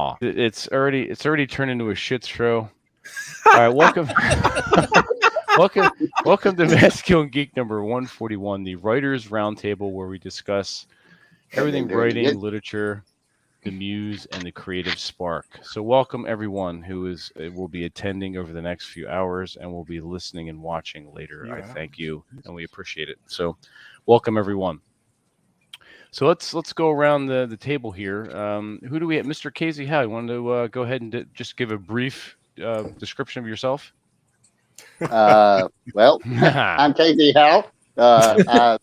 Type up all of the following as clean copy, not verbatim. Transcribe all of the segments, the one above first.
Aw, it's already turned into a shit show. All right, welcome, welcome to Masculine Geek number 141, the Writers Roundtable, where we discuss everything writing, literature, the Muse, and the creative spark. So welcome everyone who will be attending over the next few hours and will be listening and watching later. Yeah. I thank you, and we appreciate it. So welcome everyone. So let's go around the table here. Who do we have? Mr. Casey Howe, you want to go ahead and just give a brief description of yourself? Well, I'm Casey Howe. I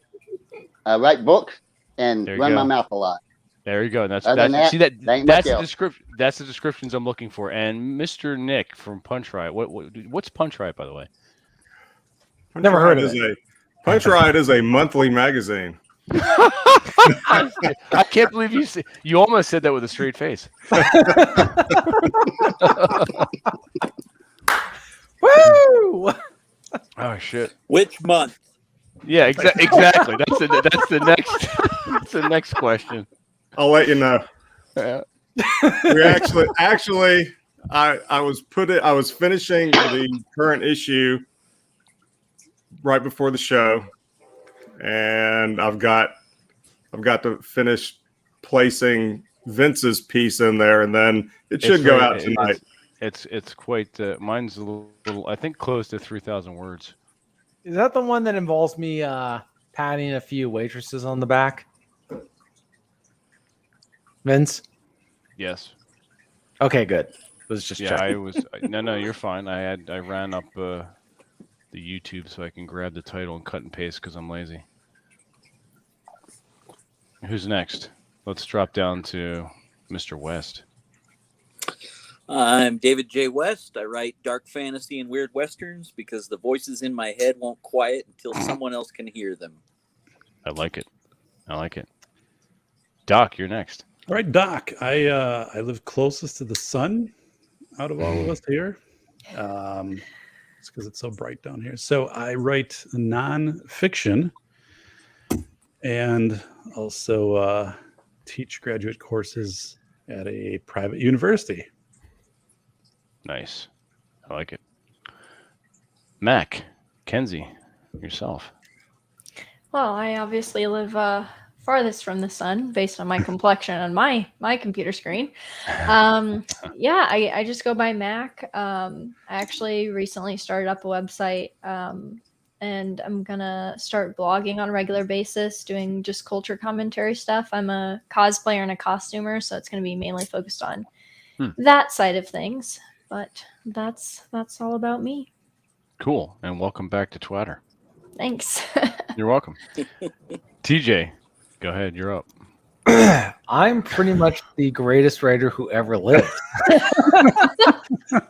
write books and run my mouth a lot. There you go. That's the description. That's the descriptions I'm looking for. And Mr. Nick from Punch Riot. What's Punch Riot, by the way? Never heard of it. Punch Riot is a monthly magazine. I can't believe you almost said that with a straight face. Woo! Oh shit! Which month? Yeah, exactly. That's the next question. I'll let you know. We actually, I was finishing the current issue right before the show, and I've got to finish placing Vince's piece in there, and then it should go out tonight. It's quite. Mine's a little. I think close to 3,000 words. Is that the one that involves me patting a few waitresses on the back? Vince? Yes. Okay, good. Was just checking. I was no, you're fine. I ran up the YouTube so I can grab the title and cut and paste because I'm lazy. Who's next? Let's drop down to Mr. West. I'm David J. West. I write dark fantasy and weird westerns because the voices in my head won't quiet until someone else can hear them. I like it. Doc, you're next. All right, Doc. I live closest to the sun out of all of us here. It's because it's so bright down here. So I write nonfiction and also teach graduate courses at a private university. Nice. I like it. Mac, Kenzie, yourself. Well, I obviously live farthest from the sun based on my complexion on my computer screen. I just go by Mac. I actually recently started up a website and I'm going to start blogging on a regular basis, doing just culture commentary stuff. I'm a cosplayer and a costumer, so it's going to be mainly focused on that side of things. But that's all about me. Cool. And welcome back to Twitter. Thanks. You're welcome. TJ, go ahead. You're up. I'm pretty much the greatest writer who ever lived.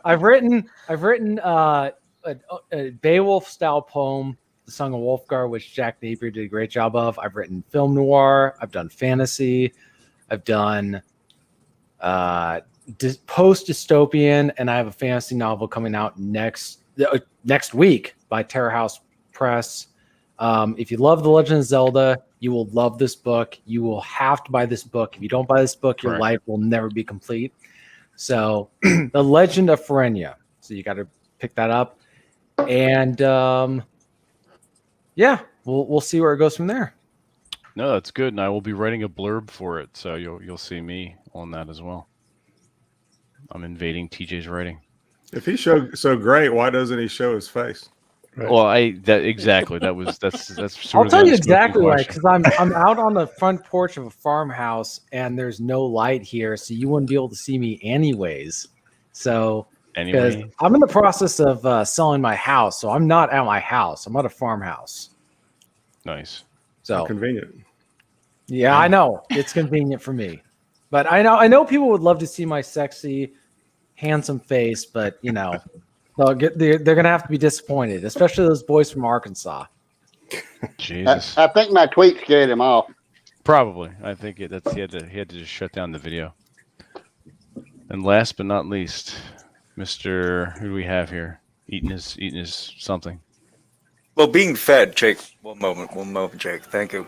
I've written a Beowulf-style poem, The Song of Wolfgar, which Jack Napier did a great job of. I've written film noir. I've done fantasy. I've done post-dystopian, and I have a fantasy novel coming out next week by Terror House Press. If you love The Legend of Zelda, you will love this book. You will have to buy this book. If you don't buy this book, your life will never be complete. So, The Legend of Ferenia. So you got to pick that up, and we'll see where it goes from there. No, that's good, and I will be writing a blurb for it, so you'll see me on that as well. I'm invading TJ's writing. If he's so great, why doesn't he show his face? Right. Well, that's. I'll tell you exactly why, because I'm out on the front porch of a farmhouse and there's no light here, so you wouldn't be able to see me anyways. So, because I'm in the process of selling my house, so I'm not at my house. I'm at a farmhouse. Nice. So how convenient. Yeah, I know it's convenient for me, but I know people would love to see my sexy, handsome face, but they're gonna have to be disappointed, especially those boys from Arkansas. Jesus, I think my tweet scared him off. Probably, I think he had to just shut down the video. And last but not least, Mr. Who do we have here? Eating his something. Well, being fed, Jake. One moment, Jake. Thank you.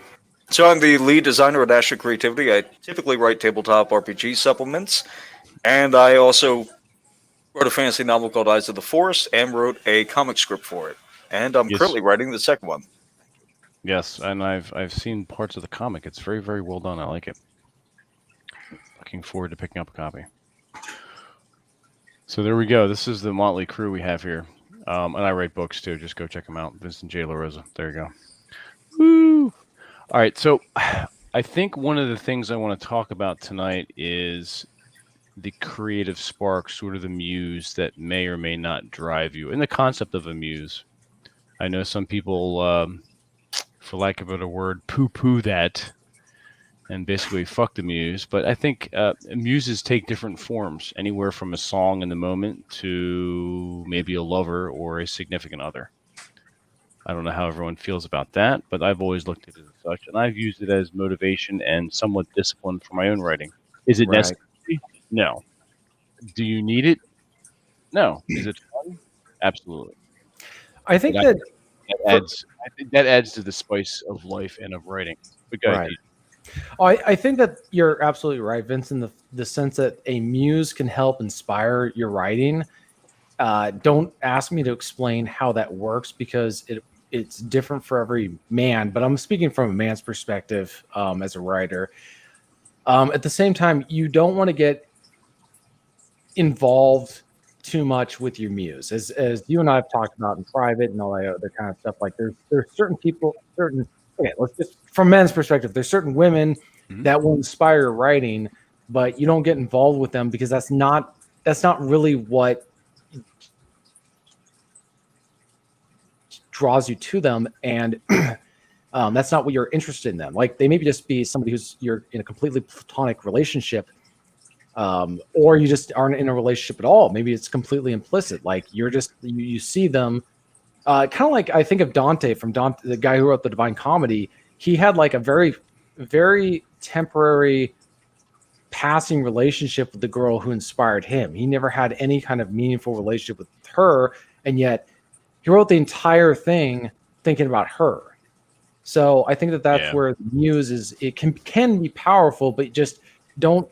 So I'm the lead designer at Asher Creativity. I typically write tabletop RPG supplements, and I also wrote a fantasy novel called Eyes of the Forest and wrote a comic script for it. And I'm Yes. currently writing the second one. Yes, and I've seen parts of the comic. It's very, very well done. I like it. Looking forward to picking up a copy. So there we go. This is the motley crew we have here. And I write books too. Just go check them out. Vincent J. LaRosa. There you go. Woo! All right. So I think one of the things I want to talk about tonight is the creative spark, sort of the muse that may or may not drive you, and the concept of a muse. I know some people, for lack of a better word, poo-poo that and basically fuck the muse. But I think muses take different forms, anywhere from a song in the moment to maybe a lover or a significant other. I don't know how everyone feels about that, but I've always looked at it as such, and I've used it as motivation and somewhat discipline for my own writing. Is it necessary? No. Do you need it? No. Is it fun? Absolutely. I think that adds. I think that adds to the spice of life and of writing. But go ahead, I think that you're absolutely right, Vince, in the sense that a muse can help inspire your writing. Don't ask me to explain how that works because it's different for every man, but I'm speaking from a man's perspective as a writer. At the same time, you don't want to get involved too much with your muse. As you and I have talked about in private and all that other kind of stuff, like there's certain people, let's just from men's perspective, there's certain women that will inspire your writing, but you don't get involved with them because that's not really what draws you to them, and that's not what you're interested in them. Like they maybe just be somebody you're in a completely platonic relationship, or you just aren't in a relationship at all. Maybe it's completely implicit. Like you're just you see them. Kind of like I think of Dante from Dante, the guy who wrote the Divine Comedy. He had like a very, very temporary passing relationship with the girl who inspired him. He never had any kind of meaningful relationship with her, and yet he wrote the entire thing thinking about her. So I think that's where the muse is. It can be powerful, but just don't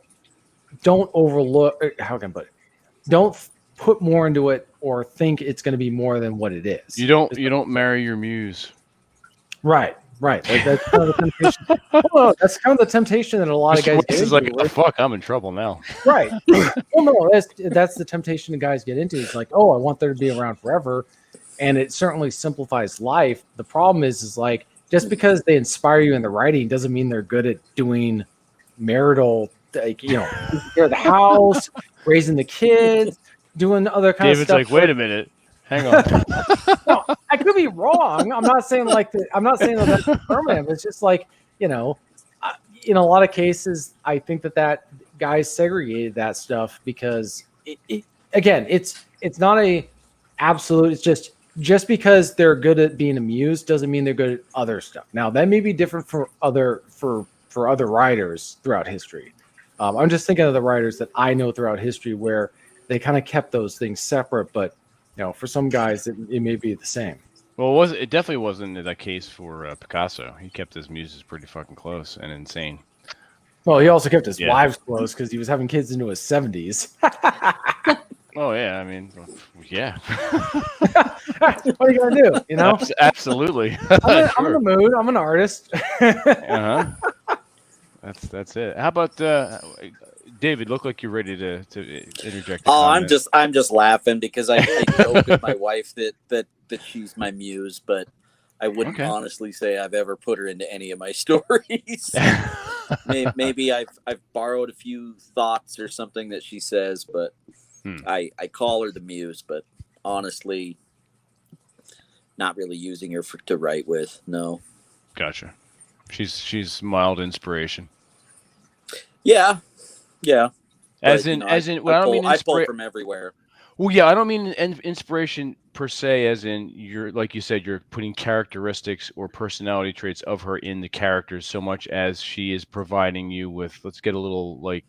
overlook. How can I put it? Don't put more into it or think it's going to be more than what it is. You don't marry your muse. Right. Like that's kind of the temptation. That's kind of the temptation that a lot of guys get into. Like, oh, fuck, I'm in trouble now. Right. Well, no, that's the temptation that guys get into. It's like, oh, I want there to be around forever. And it certainly simplifies life. The problem is like, just because they inspire you in the writing doesn't mean they're good at doing marital, like, taking care of the house, raising the kids, doing other kind of stuff. David's like, wait a minute. Hang on. No, I could be wrong. I'm not saying that that's permanent. It's just like, in a lot of cases, I think that guys segregated that stuff because it's not a absolute. It's just because they're good at being amused doesn't mean they're good at other stuff. Now that may be different for other writers throughout history. I'm just thinking of the writers that I know throughout history where they kind of kept those things separate, but for some guys, it may be the same. Well, it definitely wasn't that case for Picasso. He kept his muses pretty fucking close and insane. Well, he also kept his wives close because he was having kids into his 70s. Oh, yeah. I mean, yeah. What are you going to do, Absolutely. I'm in the mood. I'm an artist. Uh-huh. That's it. How about David? Look like you're ready to interject. Oh, I'm just laughing because I joke with my wife that she's my muse, but I wouldn't honestly say I've ever put her into any of my stories. Maybe I've borrowed a few thoughts or something that she says, but I call her the muse, but honestly, not really using her to write with. No. Gotcha. She's mild inspiration. Yeah. As in, I don't mean I pull from everywhere. Well, yeah, I don't mean inspiration per se, as in like you said, you're putting characteristics or personality traits of her in the characters so much as she is providing you with, let's get a little like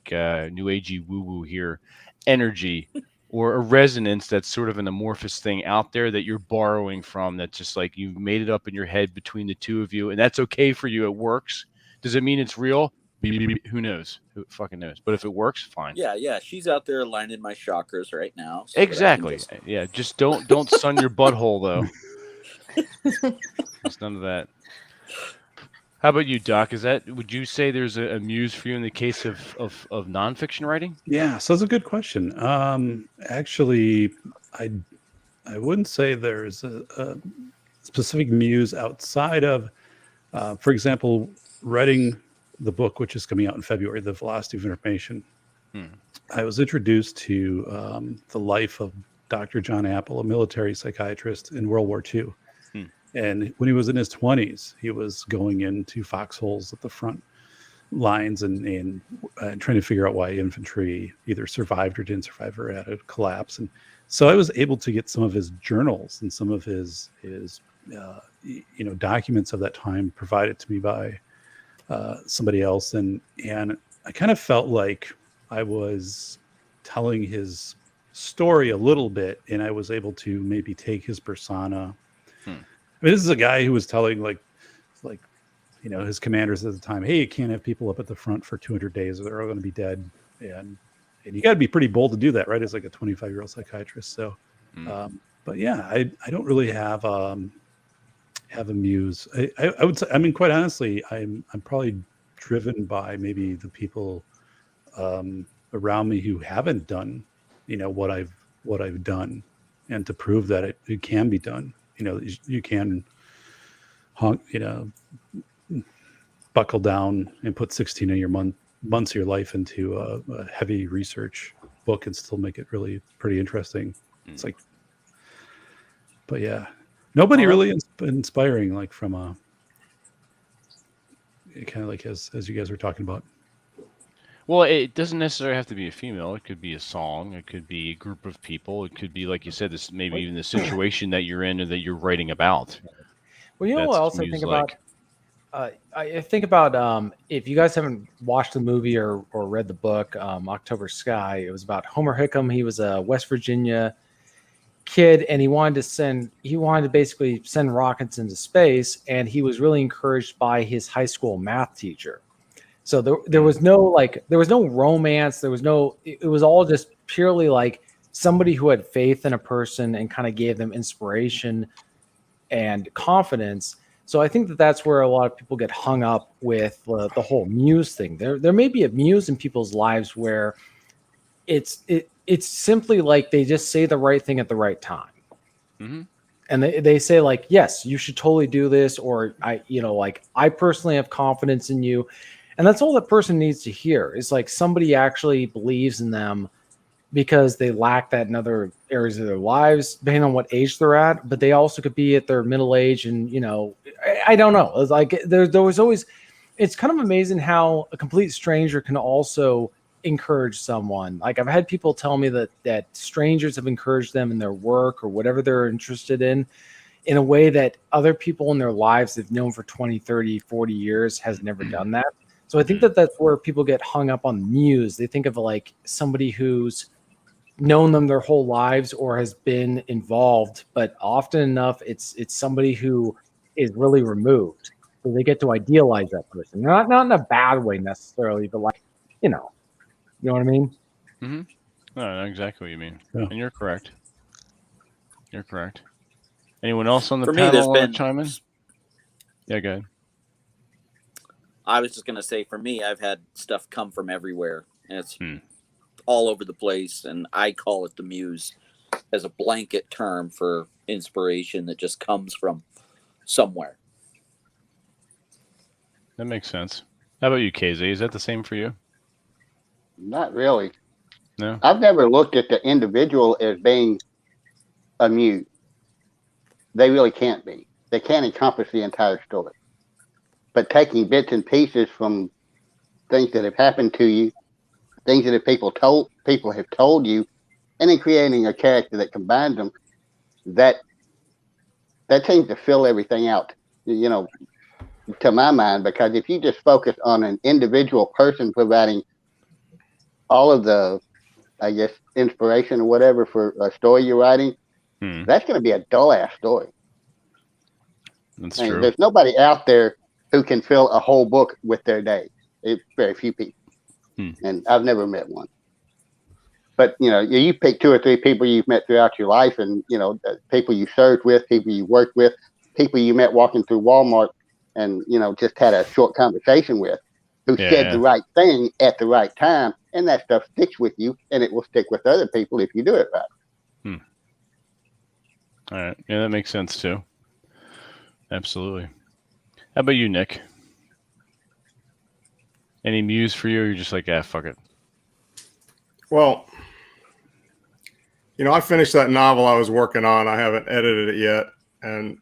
new agey woo woo here, energy or a resonance that's sort of an amorphous thing out there that you're borrowing from. That's just like you made it up in your head between the two of you, and that's okay for you. It works. Does it mean it's real? Who knows? Who fucking knows? But if it works, fine. Yeah. She's out there lining my chakras right now. So Exactly. Yeah. Just don't sun your butthole though. There's none of that. How about you, Doc? Would you say there's a muse for you in the case of nonfiction writing? Yeah, so that's a good question. Actually, I wouldn't say there's a specific muse outside of, for example, writing the book, which is coming out in February, The Velocity of Information. I was introduced to the life of Dr. John Apple, a military psychiatrist in World War II. And when he was in his 20s, he was going into foxholes at the front lines and trying to figure out why infantry either survived or didn't survive or had a collapse. And so I was able to get some of his journals and some of his documents of that time provided to me by somebody else. And I kind of felt like I was telling his story a little bit, and I was able to maybe take his persona. I mean, this is a guy who was telling his commanders at the time, hey, you can't have people up at the front for 200 days or they're all going to be dead. And you got to be pretty bold to do that, right? As like a 25-year-old psychiatrist. So, but yeah, I don't really have a muse. I would say, I mean, quite honestly, I'm probably driven by maybe the people around me who haven't done, what I've done, and to prove that it can be done. You can buckle down and put 16 of your months of your life into a heavy research book and still make it really pretty interesting. It's like, but yeah, nobody really inspiring, like from kind of like as you guys were talking about. Well, it doesn't necessarily have to be a female. It could be a song. It could be a group of people. It could be, like you said, this maybe even the situation that you're in or that you're writing about. Well, what else I think about? I think about if you guys haven't watched the movie or read the book, October Sky. It was about Homer Hickam. He was a West Virginia kid, and he wanted to basically send rockets into space, and he was really encouraged by his high school math teacher. So there was no romance. It was all just purely like somebody who had faith in a person and kind of gave them inspiration and confidence. So I think that's where a lot of people get hung up with the whole muse thing. There may be a muse in people's lives where it's simply like they just say the right thing at the right time. Mm-hmm. And they say like, yes, you should totally do this. Or I personally have confidence in you. And that's all that person needs to hear is like somebody actually believes in them because they lack that in other areas of their lives, depending on what age they're at. But they also could be at their middle age. And, I don't know. It's like there was always, it's kind of amazing how a complete stranger can also encourage someone. Like I've had people tell me that strangers have encouraged them in their work or whatever they're interested in a way that other people in their lives they've known for 20, 30, 40 years has never done that. So I think that's where people get hung up on muse. They think of like somebody who's known them their whole lives or has been involved, but often enough it's somebody who is really removed. So they get to idealize that person. Not in a bad way necessarily, but like, you know what I mean? Mm-hmm. No, I know exactly what you mean. Yeah. And you're correct. Anyone else on the panel want to chime in? Yeah, go ahead. I was just going to say, for me, I've had stuff come from everywhere, and it's all over the place, and I call it the muse as a blanket term for inspiration that just comes from somewhere. That makes sense. How about you, KZ? Is that the same for you? Not really. No? I've never looked at the individual as being a muse. They really can't be. They can't encompass the entire story. But taking bits and pieces from things that have happened to you, things that people have told you, and then creating a character that combines them, that seems to fill everything out, to my mind. Because if you just focus on an individual person providing all of the, I guess, inspiration or whatever for a story you're writing, that's going to be a dull-ass story. That's true. There's nobody out there who can fill a whole book with their day. It's very few people, and I've never met one. But you pick 2 or 3 people you've met throughout your life, and people you served with, people you worked with, people you met walking through Walmart, and just had a short conversation with, who said the right thing at the right time, and that stuff sticks with you, and it will stick with other people if you do it right. All right, yeah, that makes sense too. Absolutely. How about you, Nick? Any muse for you, or you're just like, fuck it? Well, I finished that novel I was working on. I haven't edited it yet, and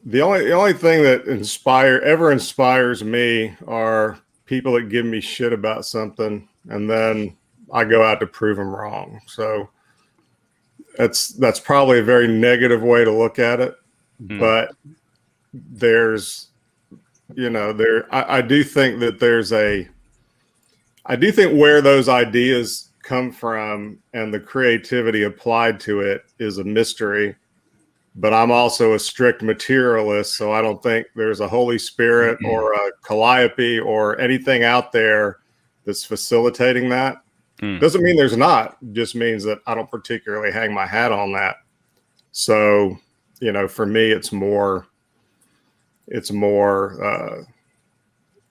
the only thing that ever inspires me are people that give me shit about something, and then I go out to prove them wrong. So that's probably a very negative way to look at it, but there's, I do think that I do think where those ideas come from and the creativity applied to it is a mystery. But I'm also a strict materialist, so I don't think there's a Holy Spirit or a Calliope or anything out there that's facilitating that. Doesn't mean there's not. It just means that I don't particularly hang my hat on that. So, for me, it's more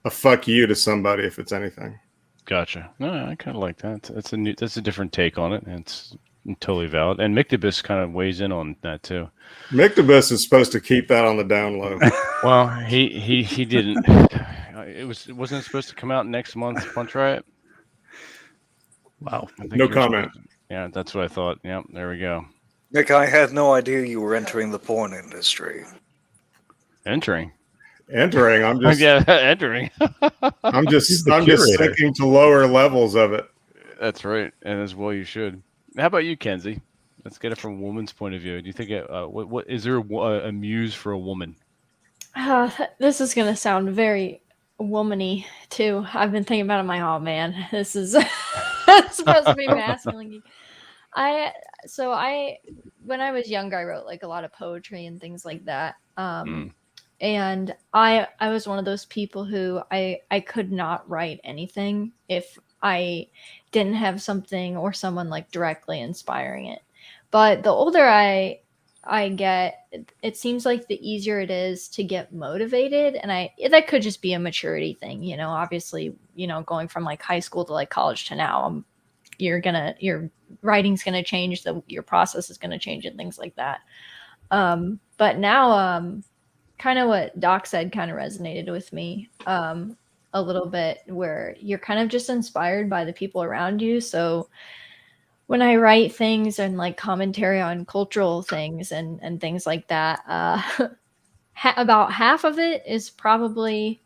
a fuck you to somebody if it's anything. Gotcha. No, I kind of like that. That's a different take on it. It's totally valid. And Mictobus kind of weighs in on that too. Mictobus is supposed to keep that on the down low. Well, he didn't. Wasn't supposed to come out next month, Punch Riot? Wow. No comment. Yeah, that's what I thought. Yep, there we go. Nick, I had no idea you were entering the porn industry. Entering. I'm just entering. I'm just sticking to lower levels of it. That's right, and as well you should. How about you, Kenzie? Let's get it from a woman's point of view. Do you think what is there a muse for a woman? This is gonna sound very womany too. I've been thinking about it. Man, this is it's supposed to be masculine. When I was younger, I wrote like a lot of poetry and things like that. And I was one of those people who I could not write anything if I didn't have something or someone like directly inspiring it. But the older I get, it seems like the easier it is to get motivated. And that could just be a maturity thing, obviously, going from like high school to like college to now, your writing's going to change, your process is going to change and things like that. But now, kind of what Doc said kind of resonated with me a little bit, where you're kind of just inspired by the people around you. So when I write things and like commentary on cultural things and things like that, about half of it is probably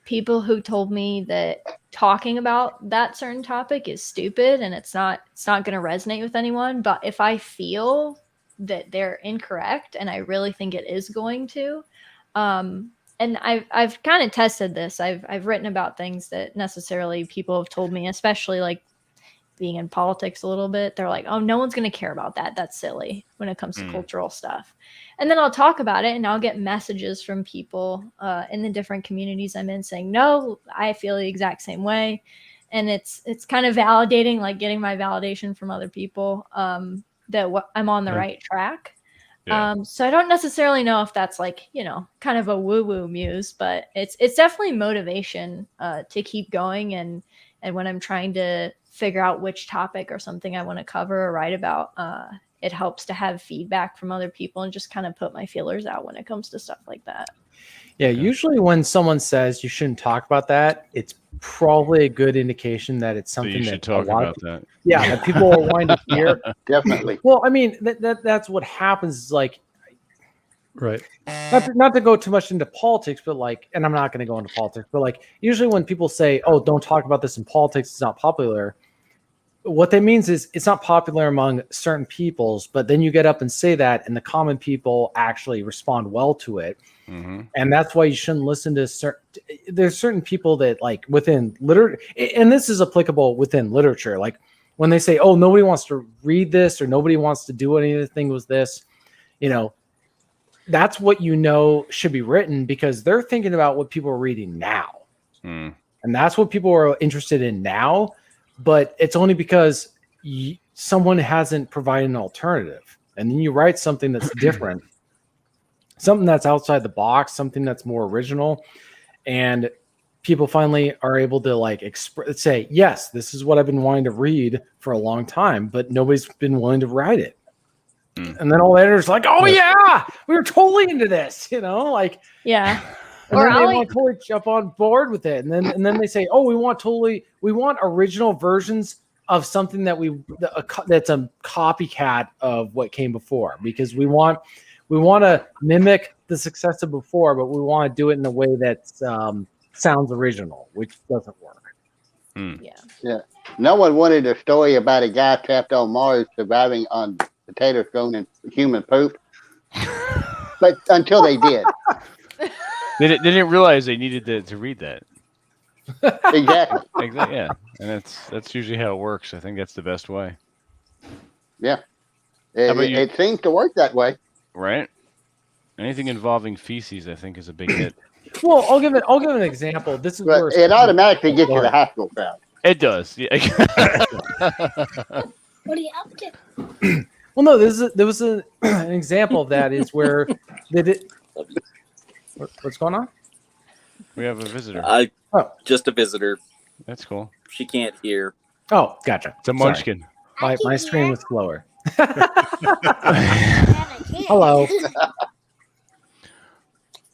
people who told me that talking about that certain topic is stupid and it's not going to resonate with anyone. But if I feel that they're incorrect and I really think it is going to, and I've kind of tested this. I've written about things that necessarily people have told me, especially like being in politics a little bit. They're like, oh, no one's going to care about that. That's silly when it comes to cultural stuff. And then I'll talk about it and I'll get messages from people in the different communities I'm in saying, no, I feel the exact same way. And it's kind of validating, like getting my validation from other people that I'm on the right track. Yeah. So I don't necessarily know if that's like, kind of a woo-woo muse, but it's definitely motivation to keep going. And when I'm trying to figure out which topic or something I want to cover or write about, it helps to have feedback from other people and just kind of put my feelers out when it comes to stuff like that. Yeah, usually when someone says you shouldn't talk about that, it's probably a good indication that it's something you should talk about that. Yeah, that people are wanting to hear. Definitely. Well, I mean, that's what happens. Is like, right. Not to go too much into politics, but like, and I'm not going to go into politics, but like, usually when people say, "Oh, don't talk about this in politics; it's not popular," what that means is it's not popular among certain peoples. But then you get up and say that, and the common people actually respond well to it. Mm-hmm. And that's why you shouldn't listen to there's certain people that like within literature, and this is applicable within literature. Like when they say, oh, nobody wants to read this or nobody wants to do anything with this, that's what should be written, because they're thinking about what people are reading now. And that's what people are interested in now. But it's only because someone hasn't provided an alternative. And then you write something that's different, something that's outside the box, something that's more original. And people finally are able to say, yes, this is what I've been wanting to read for a long time, but nobody's been willing to write it. And then all the editors are like, oh yeah, we were totally into this, Yeah. And then they want to totally jump on board with it. And then they say, oh, we want original versions of something that's a copycat of what came before, because we want to mimic the success of before, but we want to do it in a way that sounds original, which doesn't work. Yeah. No one wanted a story about a guy trapped on Mars surviving on potatoes grown in human poop, but until they did. They didn't realize they needed to read that. Exactly. Yeah, and that's usually how it works. I think that's the best way. Yeah. It seems to work that way. Right? Anything involving feces, I think, is a big hit. Well, I'll give an example. This is where it automatically gets you the hospital crowd. It does. Yeah. What are you up to? Well, no, there was an example of that is where they did. What's going on? We have a visitor. Just a visitor. That's cool. She can't hear. Oh, gotcha. It's a munchkin. My screen was slower. Hello.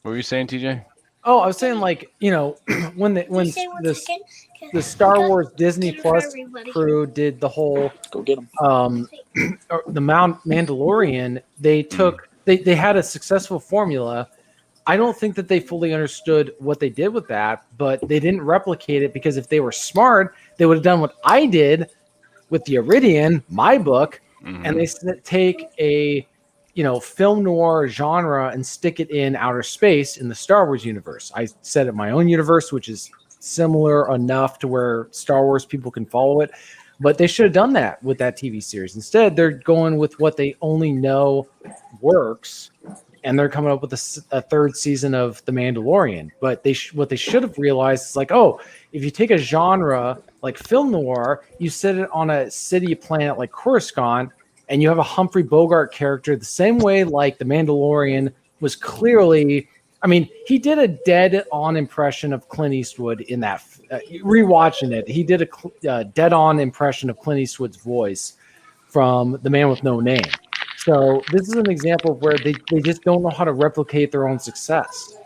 What were you saying, TJ? Oh, I was saying, when the Star Wars Disney Plus crew did the whole Go get them. The Mandalorian, they had a successful formula. I don't think that they fully understood what they did with that, but they didn't replicate it, because if they were smart, they would have done what I did with the Iridian, my book, and they take a film noir genre and stick it in outer space in the Star Wars universe. I set it my own universe, which is similar enough to where Star Wars people can follow it, but they should have done that with that TV series. Instead, they're going with what they only know works, and they're coming up with a third season of The Mandalorian. But what they should have realized is if you take a genre like film noir, you set it on a city planet like Coruscant, and you have a Humphrey Bogart character the same way like The Mandalorian was clearly, he did a dead-on impression of Clint Eastwood in that. Rewatching it, he did a dead-on impression of Clint Eastwood's voice from The Man with No Name. So this is an example of where they just don't know how to replicate their own success.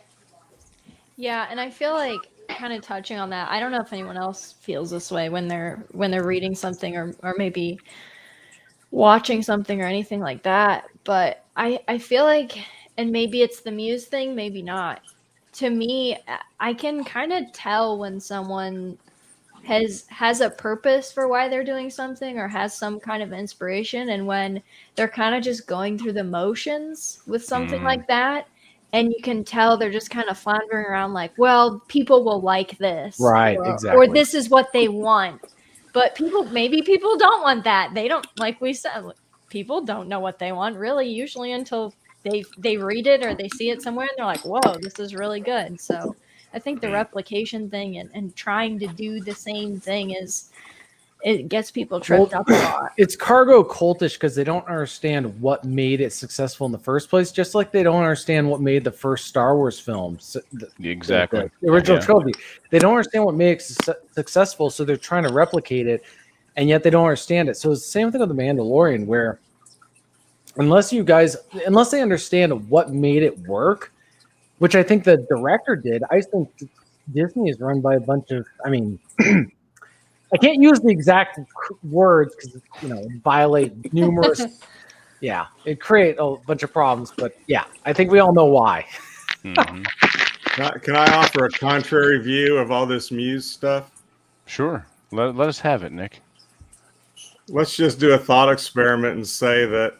Yeah, and I feel like, kind of touching on that, I don't know if anyone else feels this way when they're reading something or maybe watching something or anything like that, but I feel like, and maybe it's the Muse thing, maybe not. To me, I can kind of tell when someone has a purpose for why they're doing something or has some kind of inspiration, and when they're kind of just going through the motions with something like that, and you can tell they're just kind of floundering around well, people will like this, right? Exactly. Or this is what they want. But maybe people don't want that. They don't, like we said, people don't know what they want really usually until they read it or they see it somewhere and they're like, whoa, this is really good. So I think the replication thing and trying to do the same thing it gets people tripped up a lot. It's cargo cultish because they don't understand what made it successful in the first place, just like they don't understand what made the first Star Wars films. Exactly. The original trilogy. They don't understand what made it successful, so they're trying to replicate it, and yet they don't understand it. So it's the same thing with The Mandalorian, where unless they understand what made it work, which I think the director did, I think Disney is run by a bunch of, I can't use the exact words because violate numerous. Yeah, it create a bunch of problems, but yeah, I think we all know why. Can I offer a contrary view of all this Muse stuff? Sure. Let us have it, Nick. Let's just do a thought experiment and say that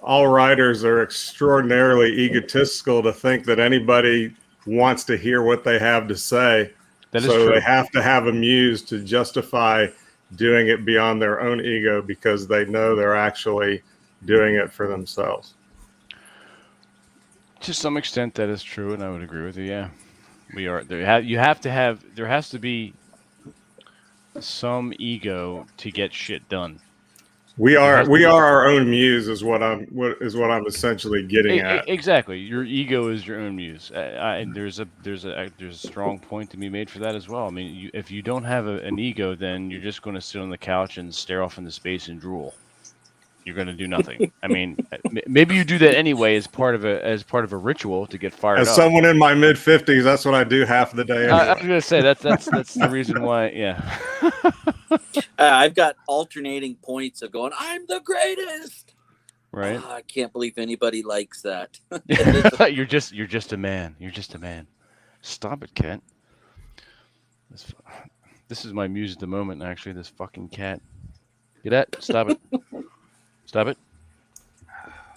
all writers are extraordinarily egotistical to think that anybody wants to hear what they have to say. That is so true. They have to have a muse to justify doing it beyond their own ego because they know they're actually doing it for themselves. To some extent, that is true, and I would agree with you. Yeah, we are there. You have to have. There has to be some ego to get shit done. We There are has to be. our own muse, is what I'm essentially getting at. Exactly. Your ego is your own muse, and there's a strong point to be made for that as well. I mean, if you don't have an ego, then you're just going to sit on the couch and stare off into space and drool. You're going to do nothing. I mean, maybe you do that anyway as part of a ritual to get fired As up. someone in my mid-50s, that's what I do half the day. Anyway. I was going to say that's the reason why. Yeah. I've got alternating points of going, I'm the greatest. Right. I can't believe anybody likes that. You're just a man. You're just a man. Stop it, cat. This is my muse at the moment. Actually, this fucking cat. Get that? Stop it. Stop it.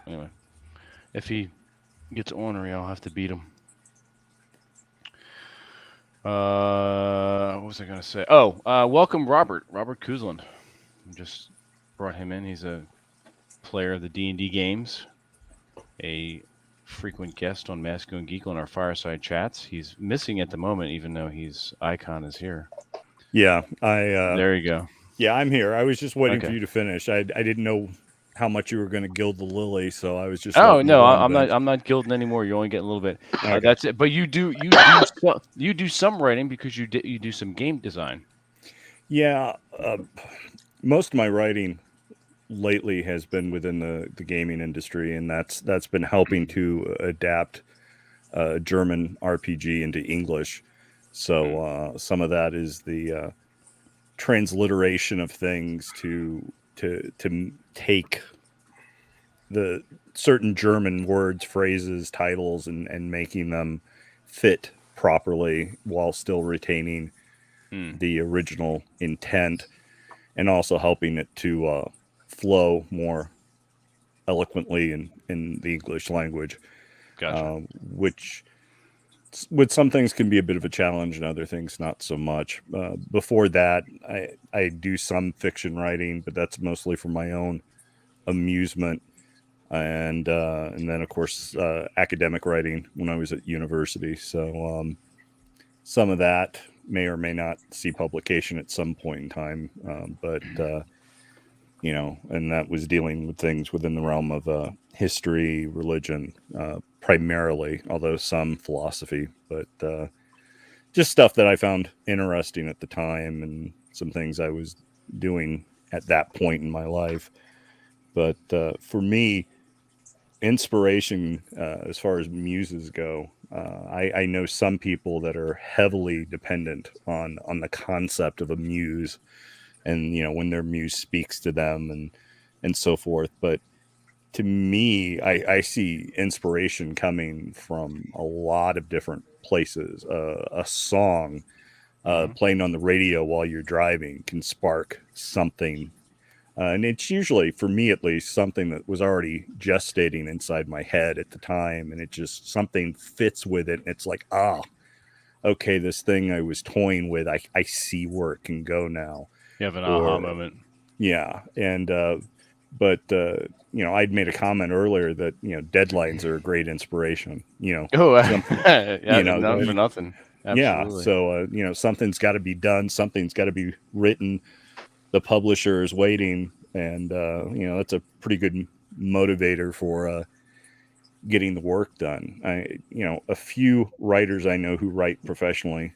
Anyway, if he gets ornery, I'll have to beat him. What was I gonna say? Oh, welcome, Robert Kuzlin. Just brought him in. He's a player of the D&D games, a frequent guest on Masculine Geek on our fireside chats. He's missing at the moment, even though his icon is here. Yeah, there you go. Yeah, I'm here. I was just waiting for you to finish. I didn't know how much you were going to gild the lily, so I was just. Oh no, I'm not gilding anymore. You're only getting a little bit. Okay. That's it. But you do some writing because you do some game design. Yeah, most of my writing lately has been within the gaming industry, and that's been helping to adapt German RPG into English. So some of that is the transliteration of things to take the certain German words, phrases, titles, and making them fit properly while still retaining the original intent, and also helping it to flow more eloquently in the English language. Gotcha. Which with some things can be a bit of a challenge, and other things not so much. Before that, I do some fiction writing, but that's mostly for my own amusement, and then of course academic writing when I was at university. So some of that may or may not see publication at some point in time, but and that was dealing with things within the realm of history, religion, primarily, although some philosophy, but just stuff that I found interesting at the time, and some things I was doing at that point in my life. But for me, inspiration, as far as muses go, I know some people that are heavily dependent on the concept of a muse, and when their muse speaks to them and so forth. But to me, I see inspiration coming from a lot of different places. A song playing on the radio while you're driving can spark something. And it's usually, for me at least, something that was already gestating inside my head at the time. And it just, something fits with it. And it's like, okay, this thing I was toying with, I see where it can go now. You have an aha moment. Yeah. And, but I'd made a comment earlier that, deadlines are a great inspiration, not for nothing. Absolutely. Yeah. So, something's got to be done. Something's got to be written. The publisher is waiting, and that's a pretty good motivator for getting the work done. A few writers I know who write professionally,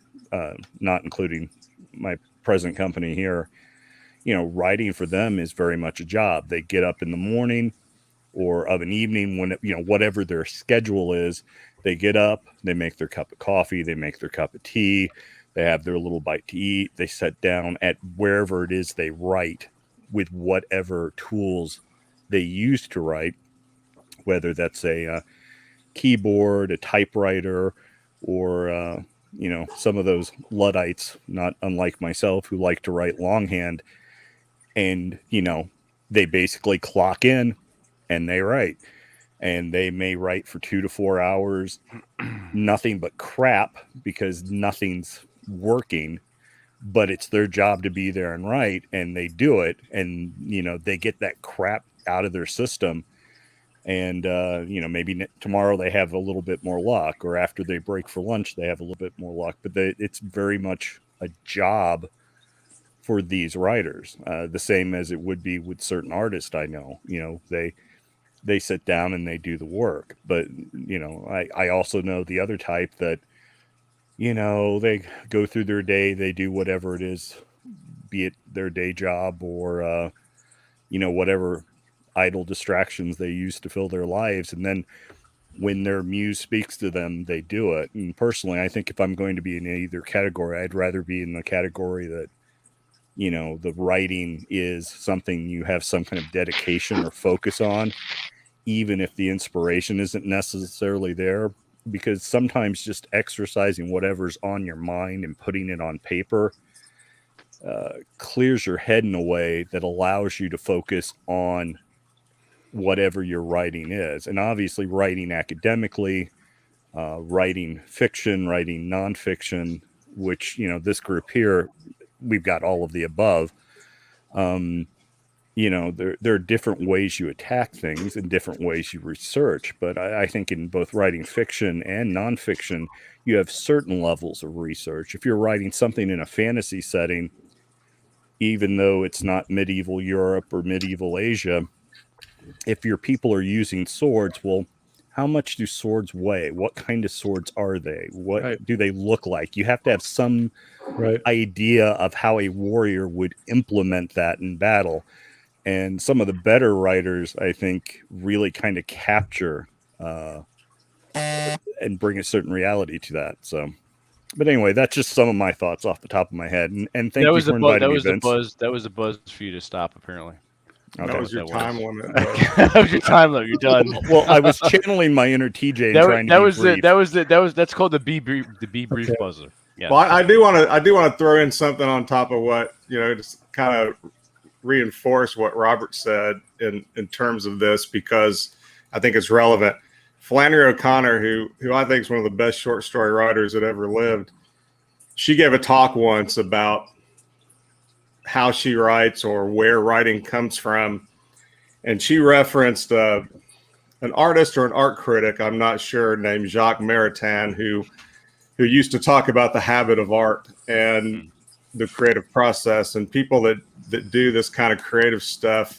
not including my present company here, writing for them is very much a job. They get up in the morning or of an evening when whatever their schedule is, they get up, they make their cup of coffee, they make their cup of tea, they have their little bite to eat. They sit down at wherever it is they write with whatever tools they use to write, whether that's a keyboard, a typewriter, or, some of those Luddites, not unlike myself, who like to write longhand. And, they basically clock in and they write. And they may write for 2 to 4 hours, nothing but crap, because nothing's working, but it's their job to be there and write, and they do it, and they get that crap out of their system, And maybe tomorrow they have a little bit more luck, or after they break for lunch they have a little bit more luck. But it's very much a job for these writers, the same as it would be with certain artists. I know, they sit down and they do the work. But I also know the other type that they go through their day, they do whatever it is, be it their day job or whatever idle distractions they use to fill their lives, and then when their muse speaks to them, they do it. And personally, I think if I'm going to be in either category, I'd rather be in the category that the writing is something you have some kind of dedication or focus on, even if the inspiration isn't necessarily there, because sometimes just exercising whatever's on your mind and putting it on paper clears your head in a way that allows you to focus on whatever your writing is. And obviously writing academically, writing fiction, writing nonfiction, which, this group here, we've got all of the above. There are different ways you attack things and different ways you research. But I think in both writing fiction and nonfiction, you have certain levels of research. If you're writing something in a fantasy setting, even though it's not medieval Europe or medieval Asia, if your people are using swords, well, how much do swords weigh? What kind of swords are they? What do they look like? You have to have some idea of how a warrior would implement that in battle. And some of the better writers, I think, really kind of capture and bring a certain reality to that. So, but anyway, that's just some of my thoughts off the top of my head. And thank you for inviting me, Vince. That was the buzz for you to stop, apparently. Okay. That was your time limit. That was your time limit. You're done. Well, I was channeling my inner TJ and trying to be brief. That's called the be brief buzzer. Yeah. Well, I do want to throw in something on top of what just kind of reinforce what Robert said in terms of this, because I think it's relevant. Flannery O'Connor, who I think is one of the best short story writers that ever lived, she gave a talk once about how she writes or where writing comes from. And she referenced an artist or an art critic, I'm not sure, named Jacques Maritain, who used to talk about the habit of art and the creative process. And people that do this kind of creative stuff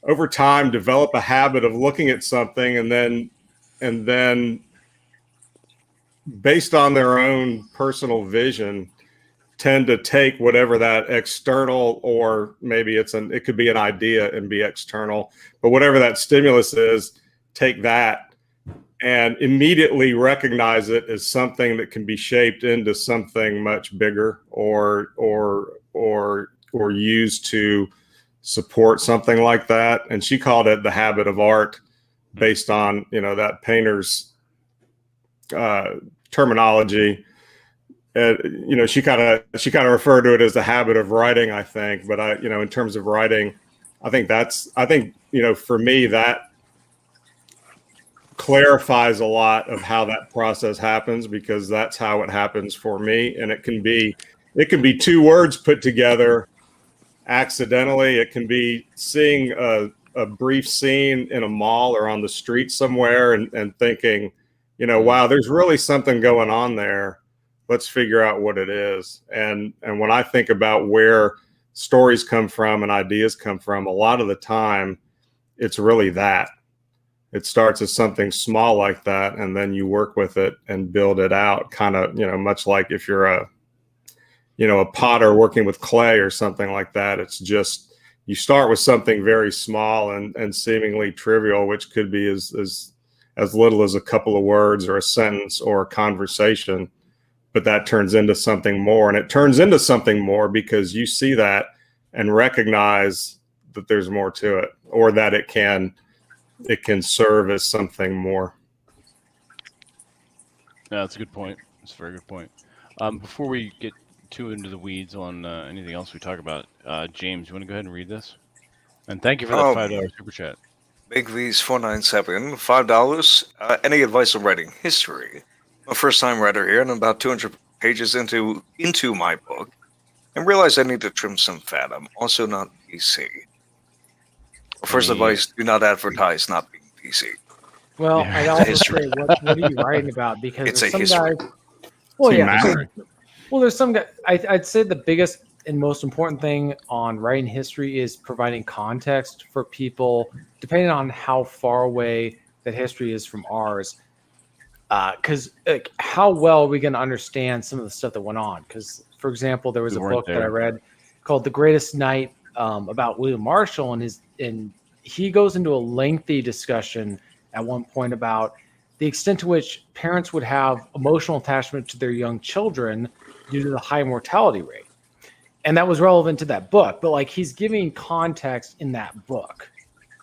over time develop a habit of looking at something and then based on their own personal vision, tend to take whatever that external, or maybe it could be an idea and be external, but whatever that stimulus is, take that and immediately recognize it as something that can be shaped into something much bigger or used to support something like that. And she called it the habit of art, based on that painter's terminology. She kind of referred to it as the habit of writing, I think. But in terms of writing, I think for me, that clarifies a lot of how that process happens, because that's how it happens for me. And it can be two words put together accidentally. It can be seeing a brief scene in a mall or on the street somewhere and thinking, wow, there's really something going on there. Let's figure out what it is. And when I think about where stories come from and ideas come from, a lot of the time it's really that. It starts as something small like that, and then you work with it and build it out, kind of, much like if you're a potter working with clay or something like that. It's just, you start with something very small and seemingly trivial, which could be as little as a couple of words or a sentence or a conversation. But that turns into something more, and it turns into something more because you see that and recognize that there's more to it, or that it can serve as something more. Yeah, that's a good point. That's a very good point. Before we get too into the weeds on anything else we talk about, James, you want to go ahead and read this? And thank you for that $5 super chat. Big V's 497, $5. Any advice on writing history? I'm a first-time writer here, and I'm about 200 pages into my book, and realize I need to trim some fat. I'm also not PC. First advice: do not advertise not being easy. Well, Yeah. I'd also History. say, what are you writing about? Because It's there's a some history. guys. Well, See, yeah. math. Well, there's some guy. I'd say the biggest and most important thing on writing history is providing context for people, depending on how far away that history is from ours. Because how well are we going to understand some of the stuff that went on? Because, for example, there was We a weren't book that I there. read called "The Greatest Night" about William Marshall, and he goes into a lengthy discussion at one point about the extent to which parents would have emotional attachment to their young children due to the high mortality rate, and that was relevant to that book. But like he's giving context in that book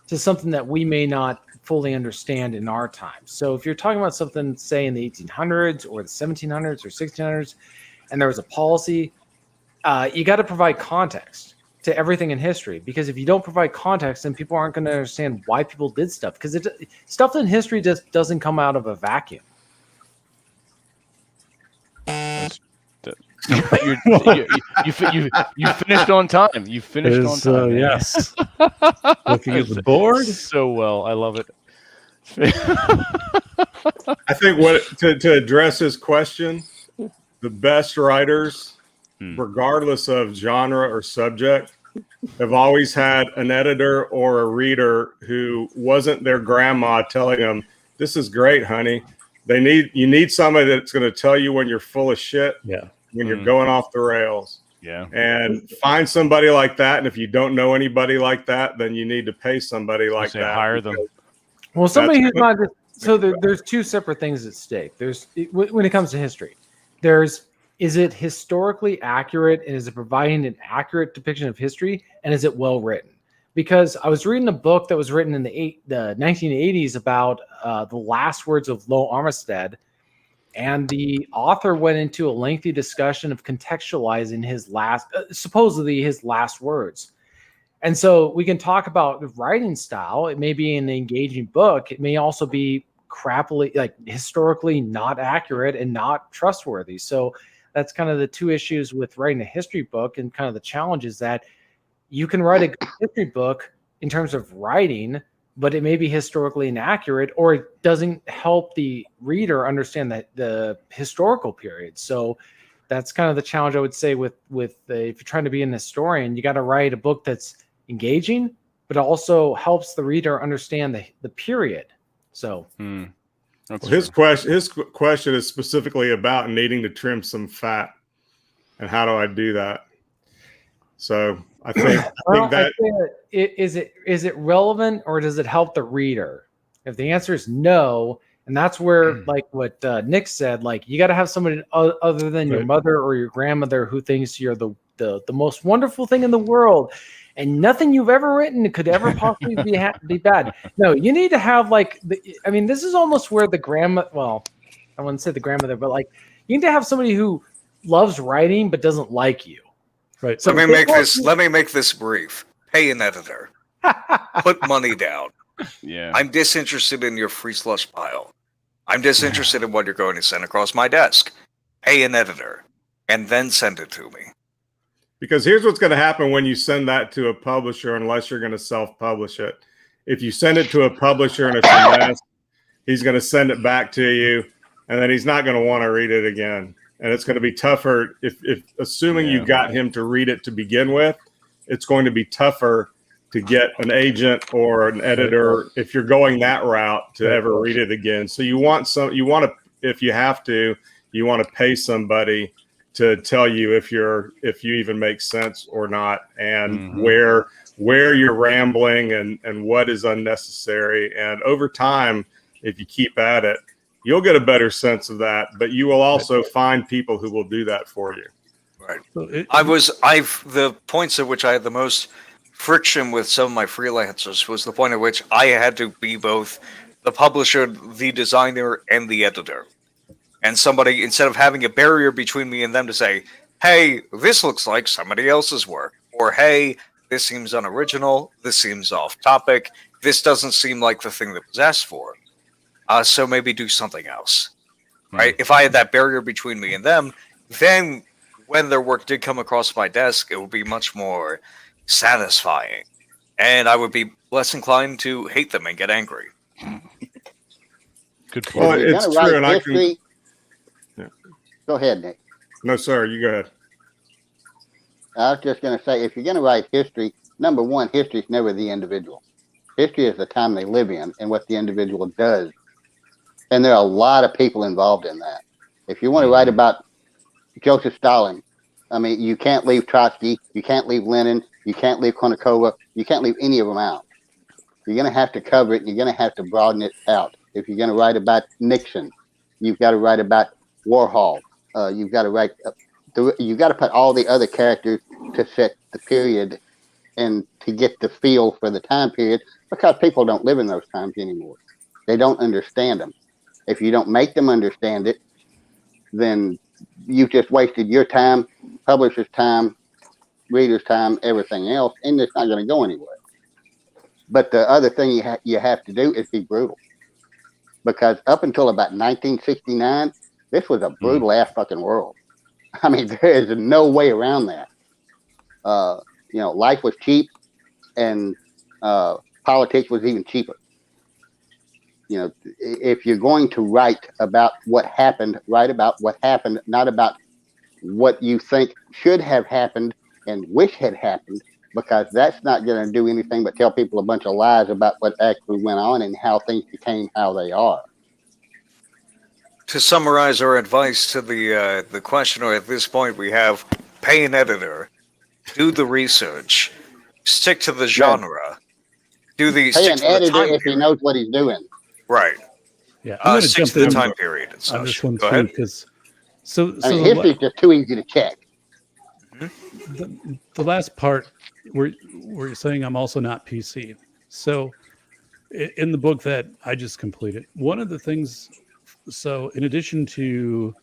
to something that we may not fully understand in our time. So if you're talking about something, say in the 1800s or the 1700s or 1600s, and there was a policy, you got to provide context to everything in history, because if you don't provide context, then people aren't going to understand why people did stuff, because stuff in history just doesn't come out of a vacuum. You finished on time. You finished on time. Man. Yes. Looking at the board. So well. I love it. I think to address his question, the best writers, regardless of genre or subject, have always had an editor or a reader who wasn't their grandma telling them, "This is great, honey." You need somebody that's going to tell you when you're full of shit, when you're going off the rails. Yeah. And find somebody like that. And if you don't know anybody like that, then you need to pay somebody like that. Hire them. Well, somebody who's not just, so there's two separate things at stake. When it comes to history, is it historically accurate, and is it providing an accurate depiction of history, and is it well written? Because I was reading a book that was written in the 1980s about the last words of Lowell Armistead, and the author went into a lengthy discussion of contextualizing his supposedly his last words. And so we can talk about writing style. It may be an engaging book. It may also be crappily, like historically not accurate and not trustworthy. So that's kind of the two issues with writing a history book, and kind of the challenge is that you can write a good history book in terms of writing, but it may be historically inaccurate, or it doesn't help the reader understand the historical period. So that's kind of the challenge, I would say, with if you're trying to be an historian, you got to write a book that's engaging, but also helps the reader understand the period. So his question is specifically about needing to trim some fat, and how do I do that? So I think is it relevant, or does it help the reader? If the answer is no, and that's where, like what Nick said, like you got to have somebody other than your mother or your grandmother who thinks you're the most wonderful thing in the world, and nothing you've ever written could ever possibly be bad. No, you need to have this is almost where the grandma. Well, I wouldn't say the grandmother, but like you need to have somebody who loves writing but doesn't like you. Right. So let me make this brief. Pay an editor. Put money down. Yeah. I'm disinterested in your free slush pile. I'm disinterested in what you're going to send across my desk. Pay an editor, and then send it to me. Because here's what's going to happen when you send that to a publisher, unless you're going to self-publish it. If you send it to a publisher and it's a mess, he's going to send it back to you, and then he's not going to want to read it again. And it's going to be tougher if assuming you got him to read it to begin with, it's going to be tougher to get an agent or an editor, if you're going that route, to ever read it again. So you want to, if you have to, you want to pay somebody to tell you if you even make sense or not, and where you're rambling and what is unnecessary. And over time, if you keep at it, you'll get a better sense of that, but you will also find people who will do that for you. Right. The points at which I had the most friction with some of my freelancers was the point at which I had to be both the publisher, the designer, and the editor. And somebody, instead of having a barrier between me and them to say, hey, this looks like somebody else's work, or hey, this seems unoriginal, this seems off topic, this doesn't seem like the thing that was asked for. So maybe do something else, right? If I had that barrier between me and them, then when their work did come across my desk, it would be much more satisfying, and I would be less inclined to hate them and get angry. Good If point. Well, you're it's gonna true, write and I history, Yeah. go ahead, Nick. No, sir, you go ahead. I was just going to say, if you're going to write history, number one, history is never the individual. History is the time they live in and what the individual does. And there are a lot of people involved in that. If you want to write about Joseph Stalin, I mean, you can't leave Trotsky, you can't leave Lenin, you can't leave Konakova, you can't leave any of them out. You're going to have to cover it, and you're going to have to broaden it out. If you're going to write about Nixon, you've got to write about Warhol. You've got to write. You've got to put all the other characters to fit the period and to get the feel for the time period, because people don't live in those times anymore. They don't understand them. If you don't make them understand it, then you've just wasted your time, publisher's time, reader's time, everything else, and it's not going to go anywhere. But the other thing you have to do is be brutal, because up until about 1969, this was a brutal ass fucking world. I mean, there is no way around that. Life was cheap, and politics was even cheaper. If you're going to write about what happened, write about what happened, not about what you think should have happened and wish had happened, because that's not going to do anything but tell people a bunch of lies about what actually went on and how things became how they are. To summarize our advice to the questioner at this point, we have pay an editor, do the research, stick to the genre, Pay stick an to the editor time if he period. knows what he's doing. Right. Yeah, I'm going to Stick jump to the in time period and on such. this one Go too, ahead. because I mean, history's just too easy to check. the last part where you're saying I'm also not PC. So in the book that I just completed, one of the things, so in addition to,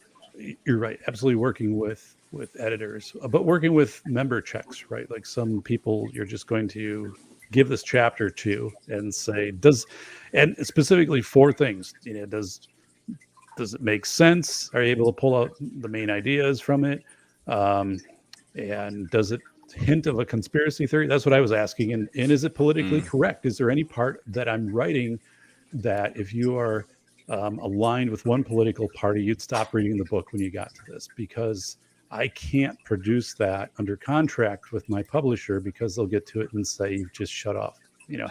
you're right, absolutely working with editors, but working with member checks, right? Like some people you're just going to give this chapter to and say, and specifically 4 things, does it make sense? Are you able to pull out the main ideas from it? And does it hint of a conspiracy theory? That's what I was asking. And is it politically correct? Is there any part that I'm writing that if you are aligned with one political party, you'd stop reading the book when you got to this? Because I can't produce that under contract with my publisher, because they'll get to it and say, you've just shut off,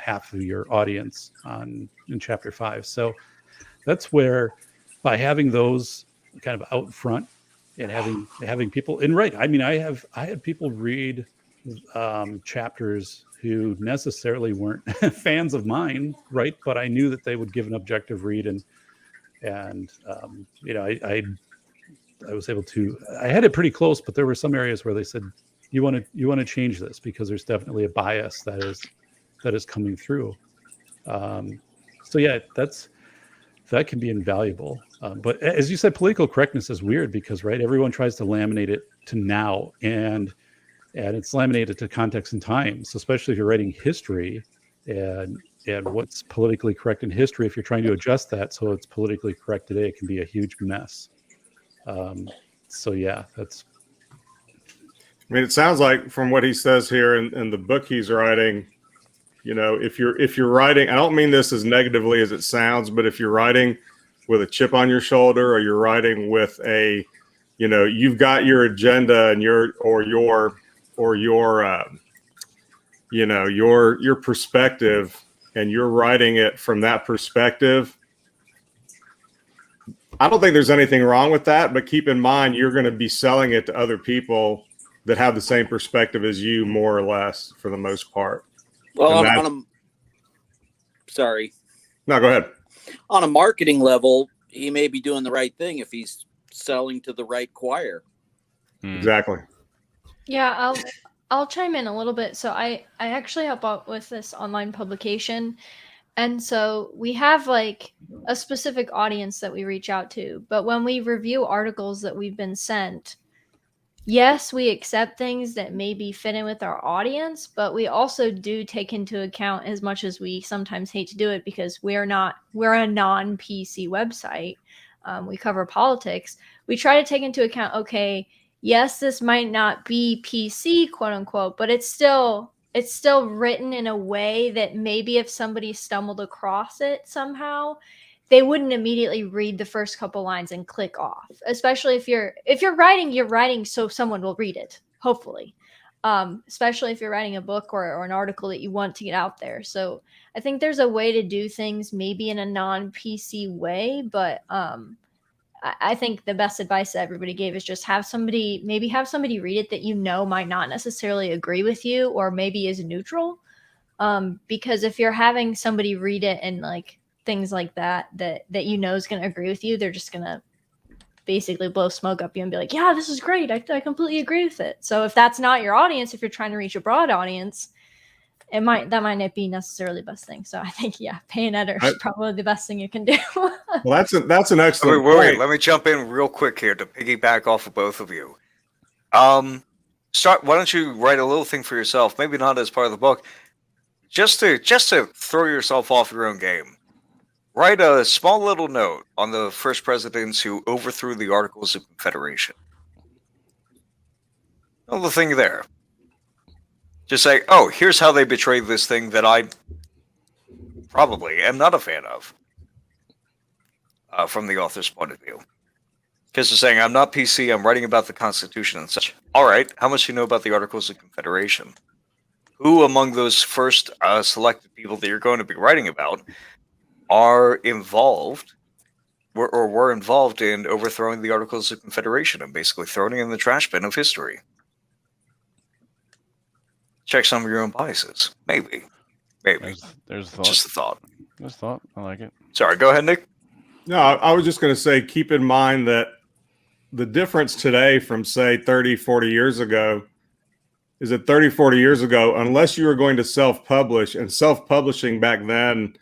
half of your audience in chapter 5. So that's where, by having those kind of out front and having people, and right, I mean, I had people read chapters who necessarily weren't fans of mine, right? But I knew that they would give an objective read, and I was able to. I had it pretty close, but there were some areas where they said, you want to change this because there's definitely a bias that is coming through. So yeah, that can be invaluable. But as you said, political correctness is weird because, right, everyone tries to laminate it to now, and it's laminated to context and time. So especially if you're writing history and what's politically correct in history, if you're trying to adjust that so it's politically correct today, it can be a huge mess. So yeah, that's. I mean, it sounds like from what he says here in the book he's writing, if you're writing, I don't mean this as negatively as it sounds, but if you're writing with a chip on your shoulder, or you're writing with a, you've got your agenda and your perspective, and you're writing it from that perspective, I don't think there's anything wrong with that, but keep in mind, you're going to be selling it to other people that have the same perspective as you, more or less, for the most part. Well, sorry. No, go ahead. On a marketing level, he may be doing the right thing if he's selling to the right choir. Exactly. Yeah, I'll chime in a little bit. So I actually help out with this online publication. And so we have like a specific audience that we reach out to. But when we review articles that we've been sent, yes, we accept things that maybe fit in with our audience, but we also do take into account, as much as we sometimes hate to do it because we're a non-PC website. We cover politics. We try to take into account, okay, yes, this might not be PC, quote unquote, but it's still written in a way that maybe if somebody stumbled across it somehow, they wouldn't immediately read the first couple lines and click off. Especially if you're writing, you're writing so someone will read it, hopefully. Especially if you're writing a book or an article that you want to get out there. So I think there's a way to do things maybe in a non-PC way, but I think the best advice that everybody gave is just have somebody read it that you know might not necessarily agree with you or maybe is neutral. Because if you're having somebody read it and like things like that you know is going to agree with you, they're just going to basically blow smoke up you and be like, yeah, this is great. I completely agree with it. So if that's not your audience, if you're trying to reach a broad audience, that might not be necessarily the best thing. So I think, pay an editor is probably the best thing you can do. Well, that's an excellent point. Wait, let me jump in real quick here to piggyback off of both of you. Why don't you write a little thing for yourself, maybe not as part of the book, just to throw yourself off your own game. Write a small little note on the first presidents who overthrew the Articles of Confederation. A little thing there. Just say, oh, here's how they betrayed this thing that I probably am not a fan of from the author's point of view. Because they're saying, I'm not PC, I'm writing about the Constitution and such. All right, how much do you know about the Articles of Confederation? Who among those first selected people that you're going to be writing about are involved or were involved in overthrowing the Articles of Confederation and basically throwing it in the trash bin of history? Check some of your own biases. Maybe. There's thought. Just a thought. There's thought. I like it. Sorry, go ahead, Nick. No, I was just going to say, keep in mind that the difference today from, say, 30, 40 years ago is that 30, 40 years ago, unless you were going to self-publish, and self-publishing back then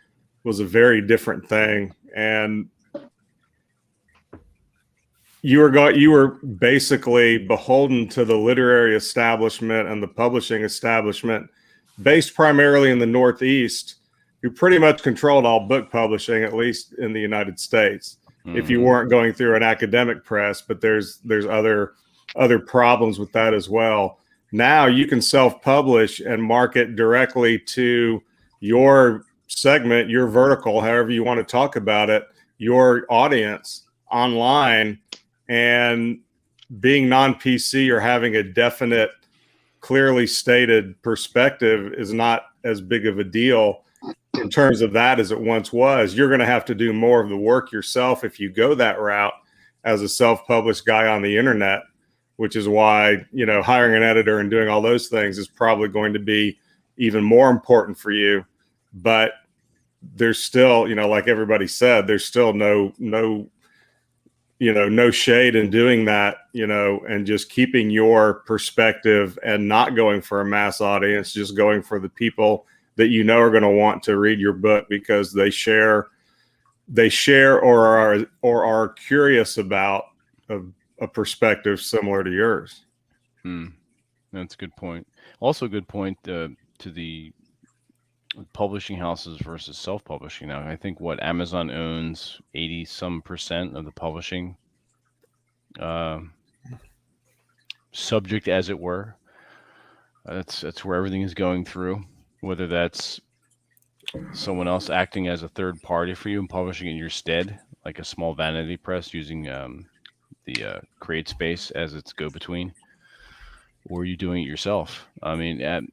was a very different thing. And you were basically beholden to the literary establishment and the publishing establishment based primarily in the Northeast, who pretty much controlled all book publishing, at least in the United States, if you weren't going through an academic press. But there's other problems with that as well. Now you can self-publish and market directly to your segment, your vertical, however you want to talk about it, your audience online, and being non-PC or having a definite, clearly stated perspective is not as big of a deal in terms of that as it once was. You're going to have to do more of the work yourself if you go that route as a self-published guy on the internet, which is why, hiring an editor and doing all those things is probably going to be even more important for you. But there's still, like everybody said, there's still no shade in doing that, and just keeping your perspective and not going for a mass audience, just going for the people that are going to want to read your book because they share or are curious about a perspective similar to yours. That's a good point. Also a good point to the publishing houses versus self-publishing. Now, I think Amazon owns 80% of the publishing subject, as it were. That's where everything is going through, whether that's someone else acting as a third party for you and publishing in your stead, like a small vanity press using the Create Space as its go-between, or you doing it yourself. I mean,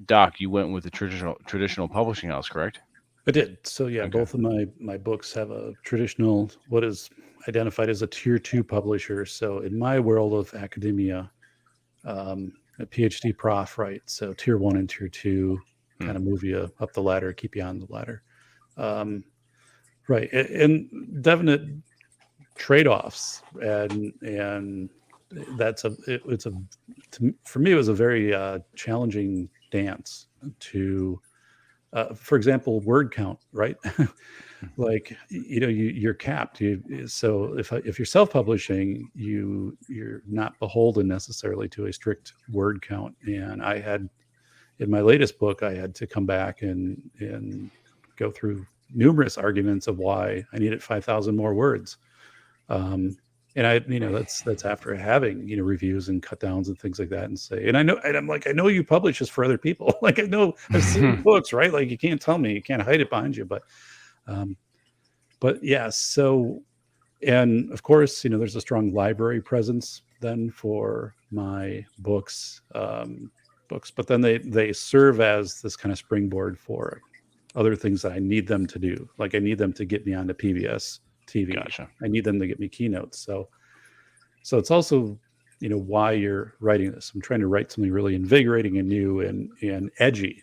Doc, you went with the traditional publishing house, correct? I did. So yeah, Okay. Both of my books have a traditional, what is identified as a tier 2 publisher. So in my world of academia, a PhD prof, right? So tier 1 and tier 2 kind of move you up the ladder, keep you on the ladder. Right. And definite trade-offs. And for me, it was a very challenging dance to, for example, word count, right? Like, you're capped. So if you're self-publishing, you're not beholden necessarily to a strict word count. And I had, in my latest book, I had to come back and go through numerous arguments of why I needed 5,000 more words. And that's after having, reviews and cut downs and things like that, and say, and I'm like, I know you publish this for other people. Like, I know I've seen books, right? Like, you can't tell me, you can't hide it behind you. But but yeah, so, and of course, there's a strong library presence then for my books, but then they serve as this kind of springboard for other things that I need them to do. Like I need them to get me onto PBS TV. Gotcha. I need them to get me keynotes. So it's also, why you're writing this. I'm trying to write something really invigorating and new and edgy,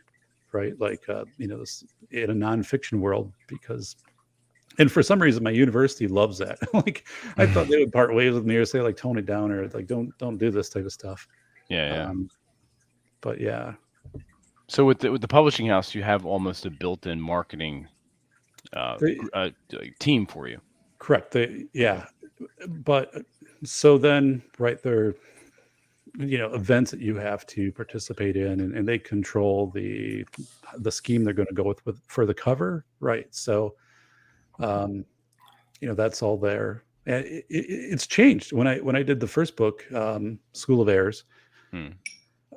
right? Like, this in a nonfiction world, and for some reason my university loves that. Like I thought they would part ways with me or say like, tone it down, or like, don't do this type of stuff. Yeah. But yeah. So with the publishing house, you have almost a built-in marketing team for you. Correct. But so then, right, there are, events that you have to participate in, and they control the scheme they're going to go with for the cover, right? So, that's all there. And it's changed. When I did the first book, School of Airs,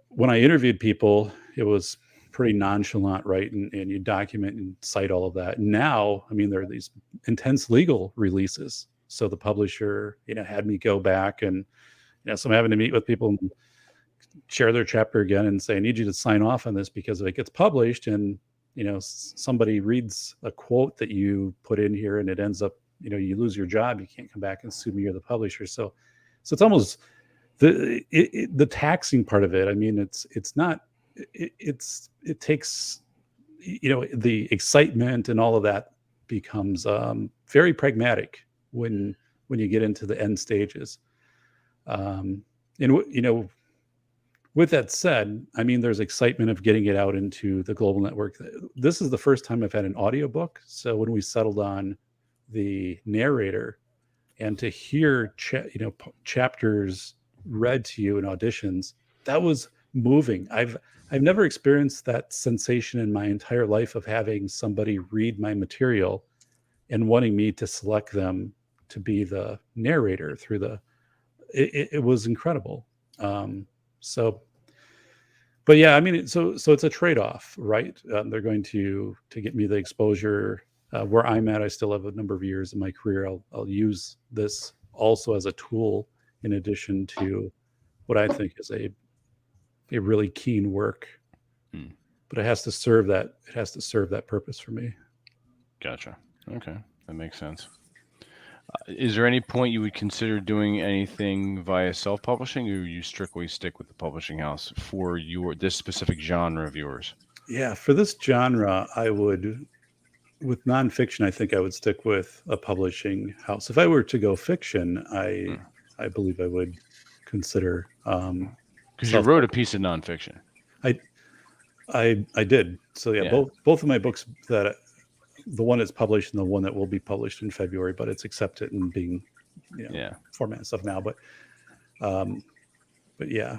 when I interviewed people, it was pretty nonchalant, right? And you document and cite all of that. Now, I mean, there are these intense legal releases. So the publisher, had me go back and, so I'm having to meet with people and share their chapter again and say, I need you to sign off on this, because if it gets published and, somebody reads a quote that you put in here and it ends up, you lose your job, you can't come back and sue me or the publisher. So it's almost the taxing part of it. I mean, it takes, the excitement and all of that becomes very pragmatic when you get into the end stages. With that said, I mean, there's excitement of getting it out into the global network. This is the first time I've had an audiobook. So when we settled on the narrator, and to hear chapters read to you in auditions, that was moving. I've never experienced that sensation in my entire life of having somebody read my material and wanting me to select them to be the narrator through it was incredible. But yeah, I mean, so it's a trade-off, right? They're going to get me the exposure where I'm at. I still have a number of years in my career. I'll use this also as a tool in addition to what I think is a really keen work. But it has to serve that purpose for me. Gotcha. Okay, that makes sense. Is there any point you would consider doing anything via self-publishing, or you strictly stick with the publishing house for this specific genre of yours? Yeah, for this genre, I would, with nonfiction, I think I would stick with a publishing house. If I were to go fiction, I believe I would consider. Because you wrote a piece of nonfiction. I did. So yeah. Both of my books, that the one that's published and the one that will be published in February, but it's accepted and being, format and stuff now. But yeah.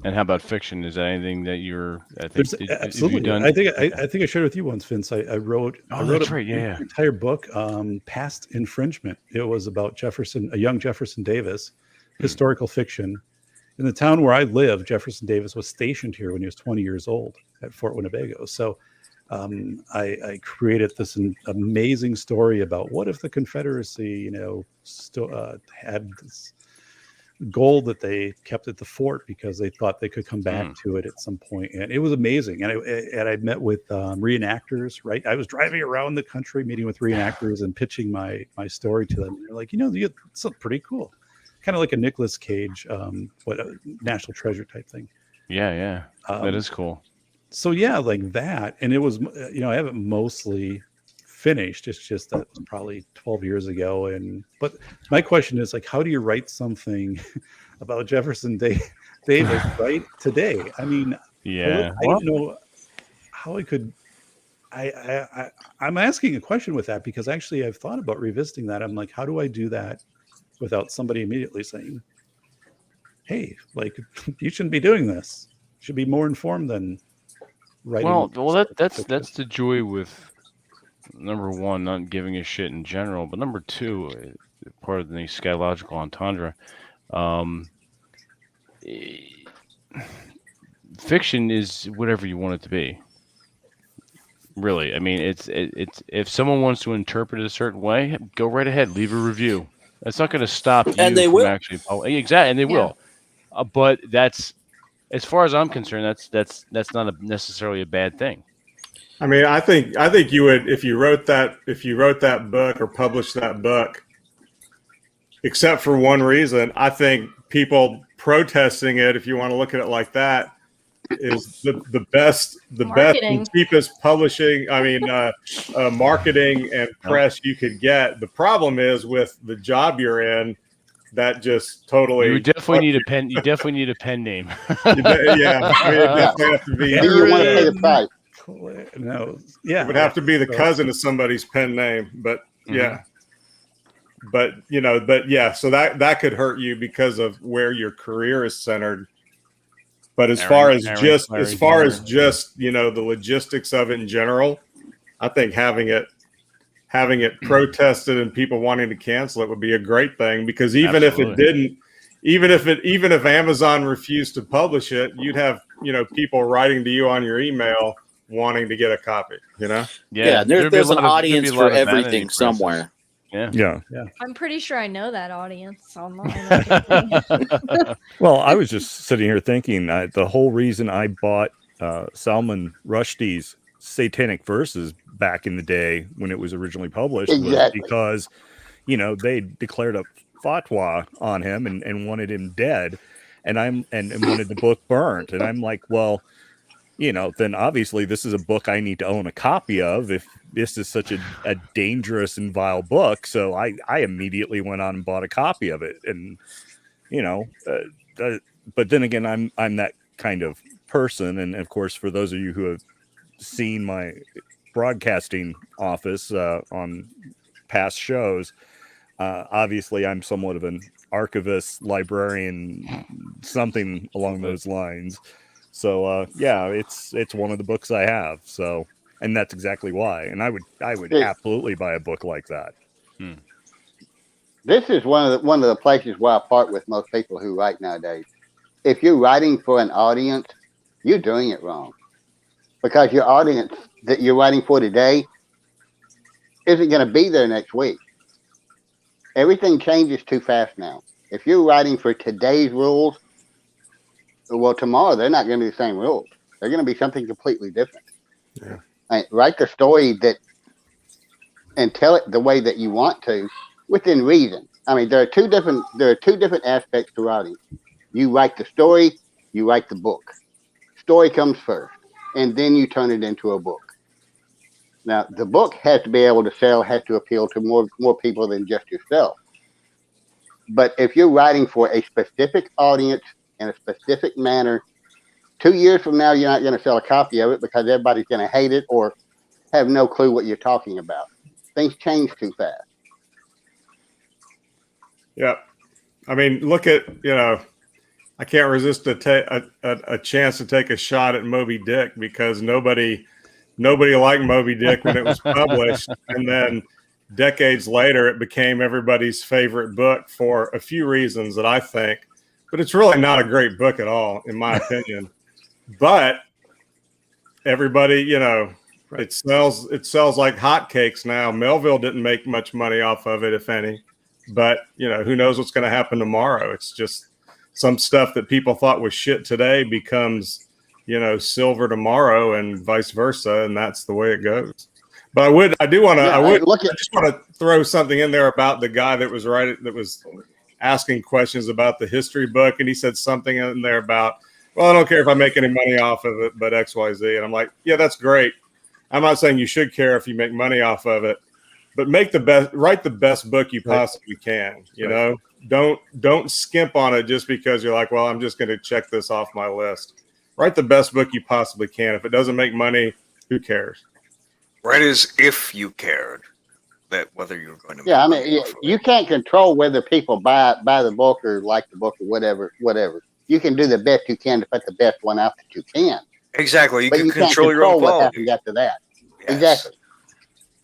And how about fiction? Is that anything that you're? Absolutely. I think I shared with you once, Vince. I wrote an entire book, Past Infringement. It was about a young Jefferson Davis, historical fiction. In the town where I live, Jefferson Davis was stationed here when he was 20 years old at Fort Winnebago. So I created this amazing story about what if the Confederacy, had this gold that they kept at the fort because they thought they could come back to it at some point. And it was amazing. And I met with reenactors, right? I was driving around the country, meeting with reenactors and pitching my story to them. And they're like, it's pretty cool. Kind of like a Nicolas Cage, National Treasure type thing. Yeah. That is cool. So yeah, like that. And it was, I haven't mostly finished. It's just that was probably 12 years ago. But my question is, like, how do you write something about Jefferson Davis right today? I mean, I don't know how I could. I'm asking a question with that because actually I've thought about revisiting that. I'm like, how do I do that without somebody immediately saying, hey, like, you shouldn't be doing this. You should be more informed than writing. Well, that's the joy with, number one, not giving a shit in general, but number two, part of the scatological entendre, fiction is whatever you want it to be. Really, I mean, it's if someone wants to interpret it a certain way, go right ahead, leave a review. That's not going to stop you And they from will. actually exactly, and they will. But that's, as far as I'm concerned, that's not necessarily a bad thing. I mean, I think you would, if you wrote that book or published that book, except for one reason. I think people protesting it, if you want to look at it like that, is the best Marketing. and cheapest publishing. I mean, marketing and press you could get. The problem is with the job you're in, that just totally. You definitely need a pen. You definitely need a pen name. Yeah, I mean, it definitely have to be. Do you want to pay the price? No, yeah, It would have to be the cousin of somebody's pen name, but yeah. But yeah, so that could hurt you because of where your career is centered. But as far as just the logistics of it in general, I think having it protested and people wanting to cancel it would be a great thing, because even if it didn't, even if Amazon refused to publish it, you'd have people writing to you on your email wanting to get a copy. Yeah, there's an audience for everything somewhere. Yeah. I'm pretty sure I know that audience online. Well, I was just sitting here thinking the whole reason I bought Salman Rushdie's Satanic Verses back in the day when it was originally published was because, they declared a fatwa on him and wanted him dead, and wanted the book burnt, and I'm like, well, then obviously this is a book I need to own a copy of if this is such a dangerous and vile book. So I immediately went on and bought a copy of it. And, but then again, I'm that kind of person. And of course, for those of you who have seen my broadcasting office on past shows, obviously I'm somewhat of an archivist, librarian, something along those lines. So yeah, it's one of the books I have. So, and that's exactly why. And I would absolutely buy a book like that. This is one of the places where I part with most people who write nowadays. If you're writing for an audience, you're doing it wrong, because your audience that you're writing for today isn't going to be there next week. Everything changes too fast now. If you're writing for today's rules, well, tomorrow they're not going to be the same rules. They're going to be something completely different. Yeah. Write the story and tell it the way that you want to, within reason. I mean, there are two different aspects to writing. You write the story, you write the book. Story comes first, and then you turn it into a book. Now, the book has to be able to sell, has to appeal to more people than just yourself. But if you're writing for a specific audience in a specific manner, 2 years from now, you're not going to sell a copy of it because everybody's going to hate it or have no clue what you're talking about. Things change too fast. Yeah. I mean, look at, I can't resist a chance to take a shot at Moby Dick, because nobody liked Moby Dick when it was published. And then decades later, it became everybody's favorite book for a few reasons that I think. But it's really not a great book at all, in my opinion. But everybody, it sells like hotcakes now. Melville didn't make much money off of it, if any. But, who knows what's going to happen tomorrow? It's just some stuff that people thought was shit today becomes, silver tomorrow, and vice versa. And that's the way it goes. But I just want to throw something in there about the guy that was asking questions about the history book, and he said something in there about, well, I don't care if I make any money off of it, but XYZ. And I'm like, yeah, that's great. I'm not saying you should care if you make money off of it, but write the best book you possibly can. Don't skimp on it just because you're like, well, I'm just going to check this off my list. Write the best book you possibly can. If it doesn't make money, who cares? Write as if you cared that whether you're going to. Yeah, I mean, you can't control whether people buy the book or like the book or whatever. You can do the best you can to put the best one out that you can. Exactly. You but can you control can't your own control what quality. happens after that. Yes. Exactly.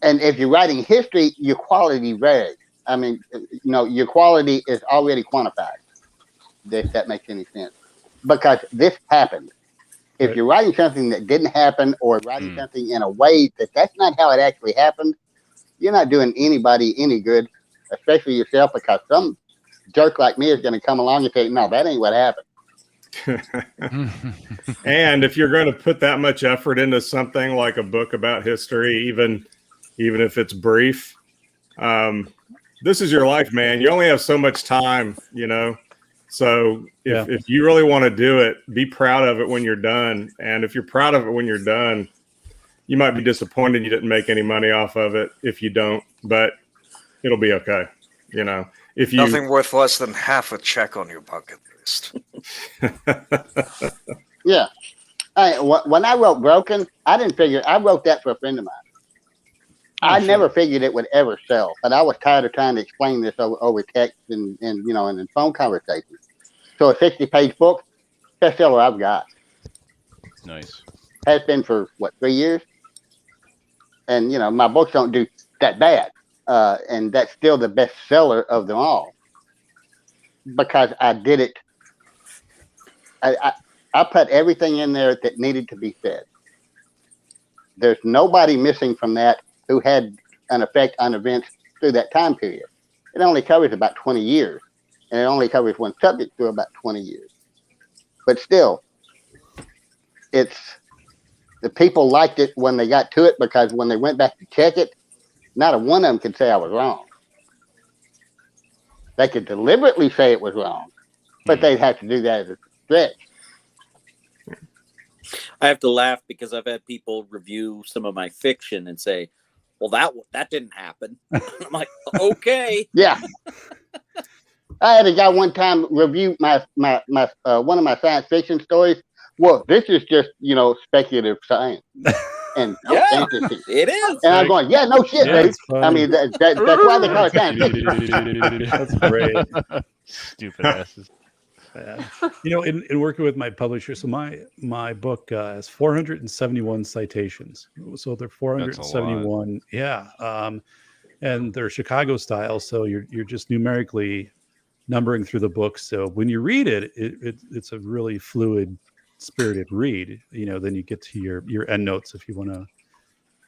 And if you're writing history, your quality varies. I mean, your quality is already quantified. If that makes any sense, because this happened. If Right. you're writing something that didn't happen or writing something in a way that's not how it actually happened, you're not doing anybody any good, especially yourself, because some jerk like me is going to come along and say, no, that ain't what happened. And if you're going to put that much effort into something like a book about history, even if it's brief, this is your life, man. You only have so much time, you know. So if you really want to do it, be proud of it when you're done. And if you're proud of it when you're done, you might be disappointed you didn't make any money off of it if you don't, but it'll be okay. You know, if you Nothing worth less than half a check on your bucket list. Yeah. When I wrote Broken, I wrote that for a friend of mine. I never figured it would ever sell, but I was tired of trying to explain this over text and you know, and in phone conversations. So a 60-page book, bestseller I've got. Nice. Has been for, 3 years? And, you know, my books don't do that bad. And that's still the bestseller of them all. Because I did it. I put everything in there that needed to be said. There's nobody missing from that who had an effect on events through that time period. It only covers about 20 years, and it only covers one subject through about 20 years. But still, the people liked it when they got to it, because when they went back to check it, not a one of them could say I was wrong. They could deliberately say it was wrong, but they'd have to do that as a stretch. I have to laugh because I've had people review some of my fiction and say, well, that didn't happen. I'm like, okay. Yeah. I had a guy one time review my one of my science fiction stories. Well, this is just, you know, speculative science and fantasy. It is. And I'm going, yeah, no shit, dude. I mean, that's why they call it science fiction. That's great. Stupid asses. Yeah. You know, in working with my publisher, so my book has 471 citations. So they're 471. Yeah. And they're Chicago style. So you're just numerically numbering through the book. So when you read it, it's a really fluid, spirited read. You know, then you get to your end notes if you want to,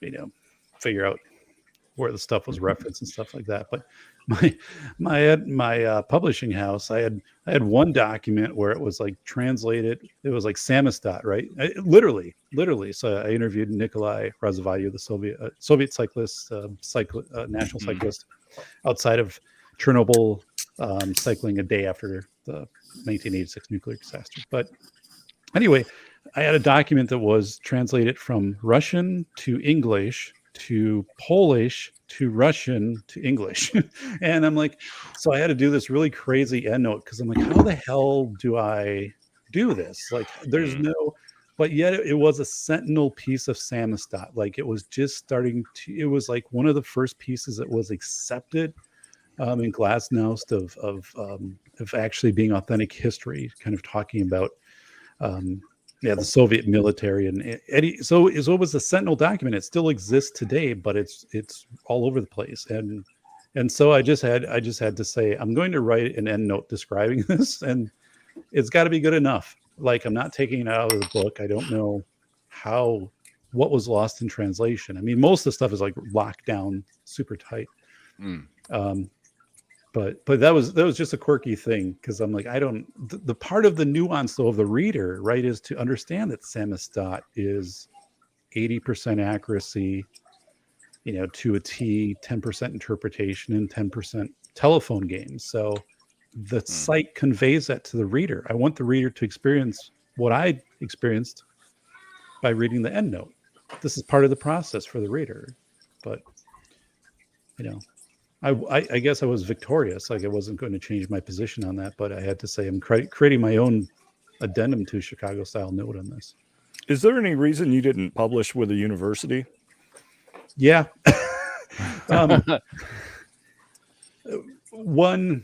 you know, figure out where the stuff was referenced and stuff like that. But my publishing house, I had one document where it was like translated. It was like Samizdat, right? Literally. So I interviewed Nikolai Razavayev, the Soviet cyclist, national cyclist, outside of Chernobyl, cycling a day after the 1986 nuclear disaster. But anyway, I had a document that was translated from Russian to English to Polish to Russian to English. And I'm like, so I had to do this really crazy endnote because I'm like, how the hell do I do this? Like, there's no, but yet it was a sentinel piece of Samizdat. Like, it was just starting to, it was like one of the first pieces that was accepted in Glasnost of actually being authentic history, kind of talking about the Soviet military and Eddie. So it was a sentinel document. It still exists today, but it's all over the place. And so I just had to say, I'm going to write an end note describing this, and it's got to be good enough. Like, I'm not taking it out of the book. I don't know what was lost in translation. I mean, most of the stuff is like locked down super tight. But that was just a quirky thing, because I'm like, the part of the nuance though of the reader, right, is to understand that Samizdat is 80% accuracy, you know, to a T, 10% interpretation, and 10% telephone games. So the site conveys that to the reader. I want the reader to experience what I experienced by reading the end note. This is part of the process for the reader. But, you know, I guess I was victorious. Like, I wasn't going to change my position on that, but I had to say I'm creating my own addendum to Chicago style note on this. Is there any reason you didn't publish with a university? Yeah. One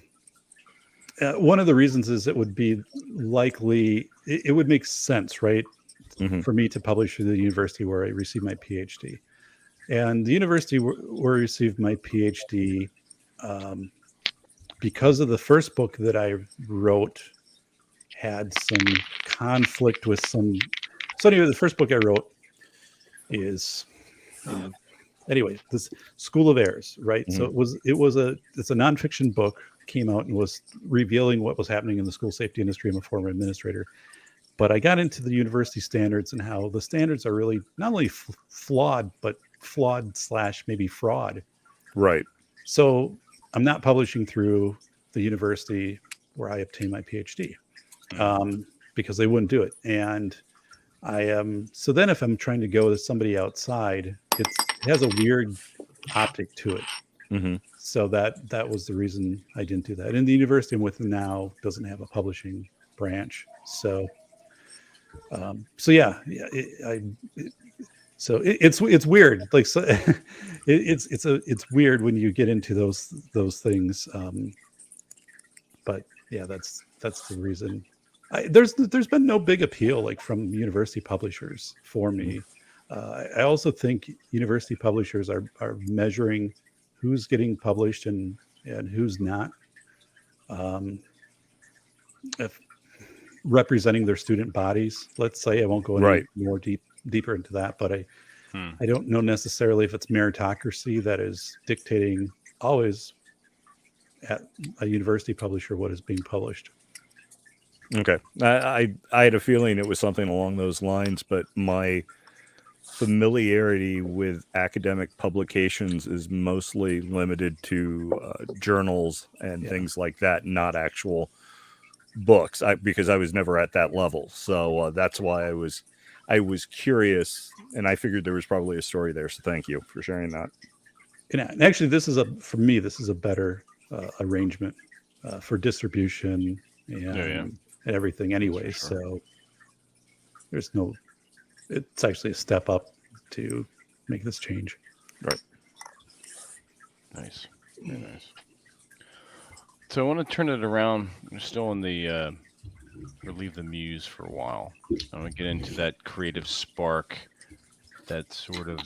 of the reasons is it would be likely, it would make sense, right, for me to publish through the university where I received my PhD. And the university where I received my PhD, because of the first book that I wrote, had some conflict with some So anyway, the first book I wrote is anyway, this School of Errors, right? So it's a nonfiction book, came out and was revealing what was happening in the school safety industry. I'm a former administrator, but I got into the university standards and how the standards are really not only flawed, but flawed / maybe fraud. Right. So I'm not publishing through the university where I obtained my PhD because they wouldn't do it. And I am, so then if I'm trying to go to somebody outside, it has a weird optic to it. Mm-hmm. So that was the reason I didn't do that. And the university I'm with now doesn't have a publishing branch. So it's weird. Like, so it's weird when you get into those things. But yeah, that's the reason. There's been no big appeal like from university publishers for me. I also think university publishers are measuring who's getting published and who's not, if representing their student bodies. Let's say I won't go any more deeper into that, but I don't know necessarily if it's meritocracy that is dictating always at a university publisher what is being published. Okay. I had a feeling it was something along those lines, but my familiarity with academic publications is mostly limited to journals and things like that, not actual books, because I was never at that level. So that's why I was curious, and I figured there was probably a story there. So thank you for sharing that. And actually, for me, this is a better arrangement for distribution and everything anyway. Sure. So it's actually a step up to make this change. Right. Nice. Very nice. So I want to turn it around. We're still in the leave the Muse for a while. I want to get into that creative spark, that sort of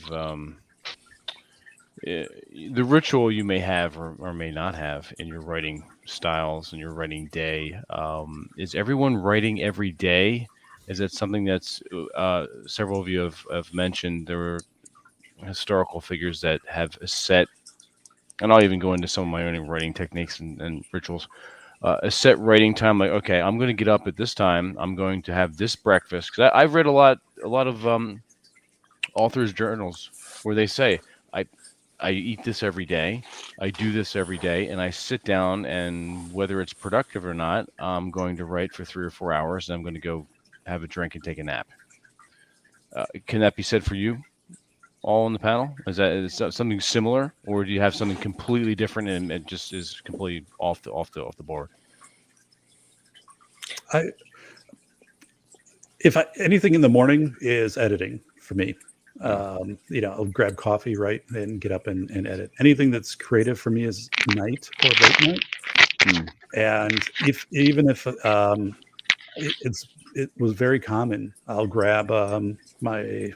the ritual you may have or may not have in your writing styles and your writing day. Is everyone writing every day? Is that something that's several of you have mentioned? There were historical figures that have a set, and I'll even go into some of my own writing techniques and rituals. A set writing time, like, okay, I'm going to get up at this time. I'm going to have this breakfast, because I've read a lot of authors' journals where they say, I eat this every day, I do this every day, and I sit down, and whether it's productive or not, I'm going to write for 3 or 4 hours, and I'm going to go have a drink and take a nap. Can that be said for you all on the panel? Is that something similar, or do you have something completely different and it just is completely off the board? Anything in the morning is editing for me. I'll grab coffee, right, and get up and edit. Anything that's creative for me is night or late night. And if it was very common, I'll grab my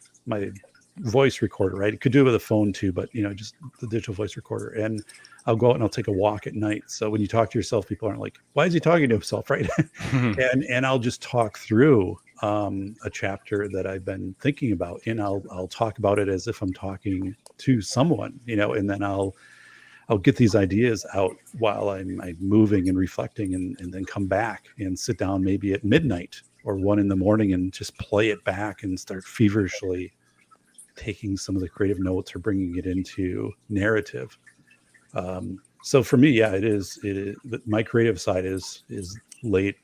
voice recorder, right? It could do it with a phone too, but just the digital voice recorder, and I'll go out and I'll take a walk at night. So when you talk to yourself, people aren't like, why is he talking to himself, right? and I'll just talk through a chapter that I've been thinking about, and I'll talk about it as if I'm talking to someone, and then I'll get these ideas out while I'm moving and reflecting, and then come back and sit down maybe at midnight or 1 a.m. and just play it back and start feverishly taking some of the creative notes or bringing it into narrative. So for me, it is my creative side is late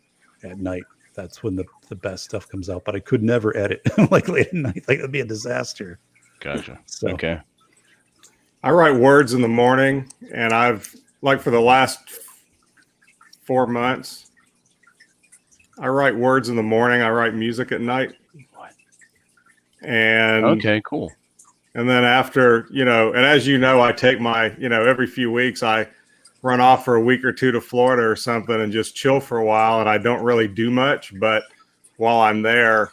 at night. That's when the best stuff comes out, but I could never edit like late at night. Like, it'd be a disaster. Gotcha. So, okay. I write words in the morning, and I've, like, for the last 4 months, I write words in the morning. I write music at night. What? And okay, cool. And then after, and as you know, I take my, every few weeks I run off for a week or two to Florida or something and just chill for a while, and I don't really do much. But while I'm there,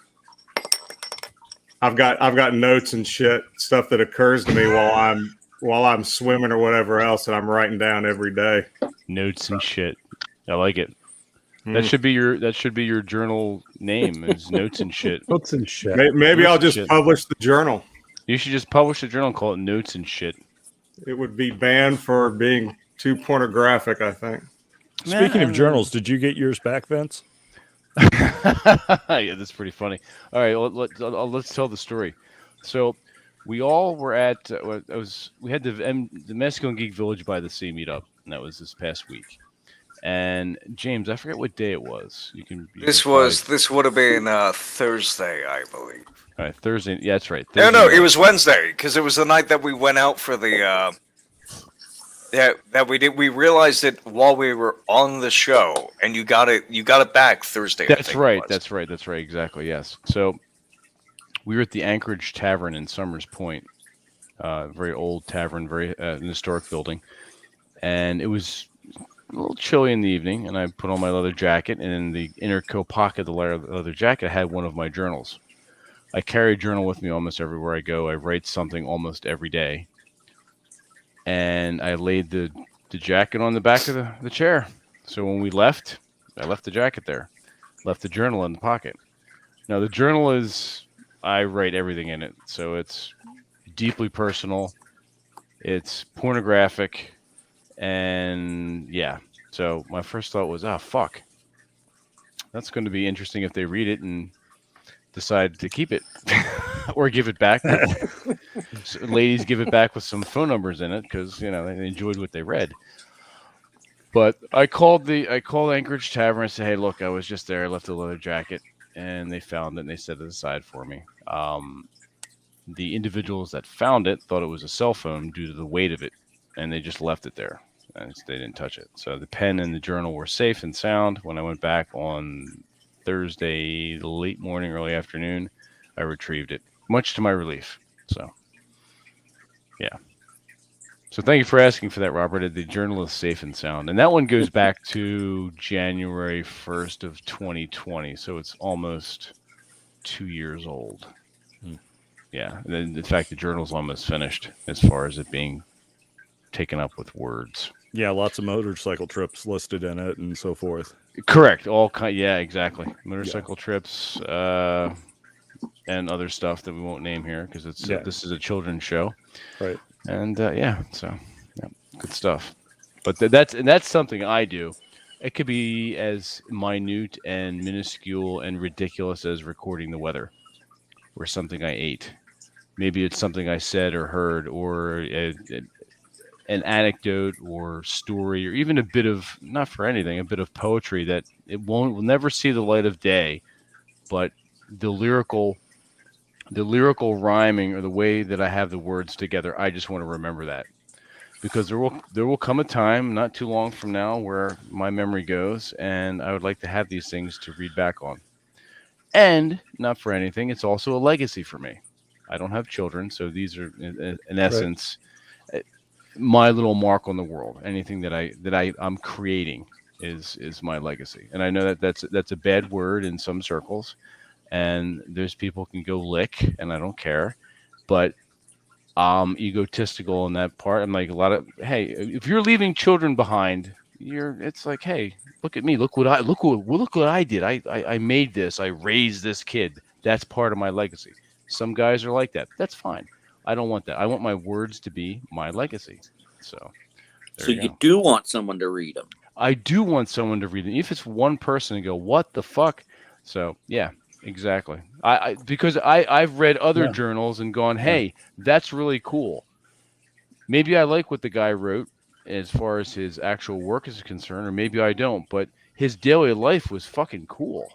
I've got notes and stuff that occurs to me while I'm swimming or whatever else that I'm writing down every day. Notes and shit. I like it. That should be your journal name. Is notes and shit. Notes and shit. Maybe Notes I'll and just shit. publish the journal. You should just publish a journal and call it notes and shit. It would be banned for being too pornographic, I think. Speaking of journals, did you get yours back, Vince? Yeah, that's pretty funny. All right, let's tell the story. So, we all were at we had the Mexico Geek Village by the Sea meetup, and that was this past week. And James, I forget what day it was. You can This would have been Thursday, I believe. All right, Thursday. Yeah, that's right. No, Thursday no, night. it was Wednesday because it was the night that we went out for the. That we did. We realized it while we were on the show, and you got it back Thursday. That's right. That's right. That's right. Exactly. Yes. So we were at the Anchorage Tavern in Summers Point, very old tavern, very an historic building, and it was a little chilly in the evening. And I put on my leather jacket, and in the inner coat pocket of the leather jacket, I had one of my journals. I carry a journal with me almost everywhere I go. I write something almost every day. And I laid the jacket on the back of the chair. So when we left, I left the jacket there. Left the journal in the pocket. Now, the journal I write everything in it. So it's deeply personal. It's pornographic. And yeah. So my first thought was, fuck. That's going to be interesting if they read it and decide to keep it or give it back. Ladies give it back with some phone numbers in it because they enjoyed what they read. But I called Anchorage Tavern and said, "Hey, look, I was just there. I left a leather jacket," and they found it and they set it aside for me. The individuals that found it thought it was a cell phone due to the weight of it, and they just left it there. And they didn't touch it. So the pen and the journal were safe and sound. When I went back on Thursday, late morning, early afternoon, I retrieved it, much to my relief. So, yeah. So thank you for asking for that, Robert. The journal is safe and sound. And that one goes back to January 1st of 2020. So it's almost 2 years old. Yeah. And in fact, the journal's almost finished as far as it being taken up with words. Yeah, lots of motorcycle trips listed in it and so forth. Correct. Yeah, exactly. Motorcycle trips and other stuff that we won't name here because this is a children's show. Right. And so good stuff. But that's something I do. It could be as minute and minuscule and ridiculous as recording the weather or something I ate. Maybe it's something I said or heard or an anecdote or story or even a bit of, not for anything, a bit of poetry that will never see the light of day, but the lyrical rhyming or the way that I have the words together, I just want to remember that because there will come a time not too long from now where my memory goes and I would like to have these things to read back on. And not for anything, it's also a legacy for me. I don't have children, so these are in essence my little mark on the world. Anything that I'm creating is my legacy. And I know that's a bad word in some circles, and there's people can go lick, and I don't care, but egotistical in that part. I'm like hey, if you're leaving children behind, it's like, hey, look at me, look what I did. I made this, I raised this kid. That's part of my legacy. Some guys are like that. That's fine. I don't want that. I want my words to be my legacy. So you do want someone to read them. I do want someone to read them. If it's one person and go, what the fuck? So yeah, exactly. Because I've read other journals and gone, hey, that's really cool. Maybe I like what the guy wrote as far as his actual work is concerned, or maybe I don't, but his daily life was fucking cool.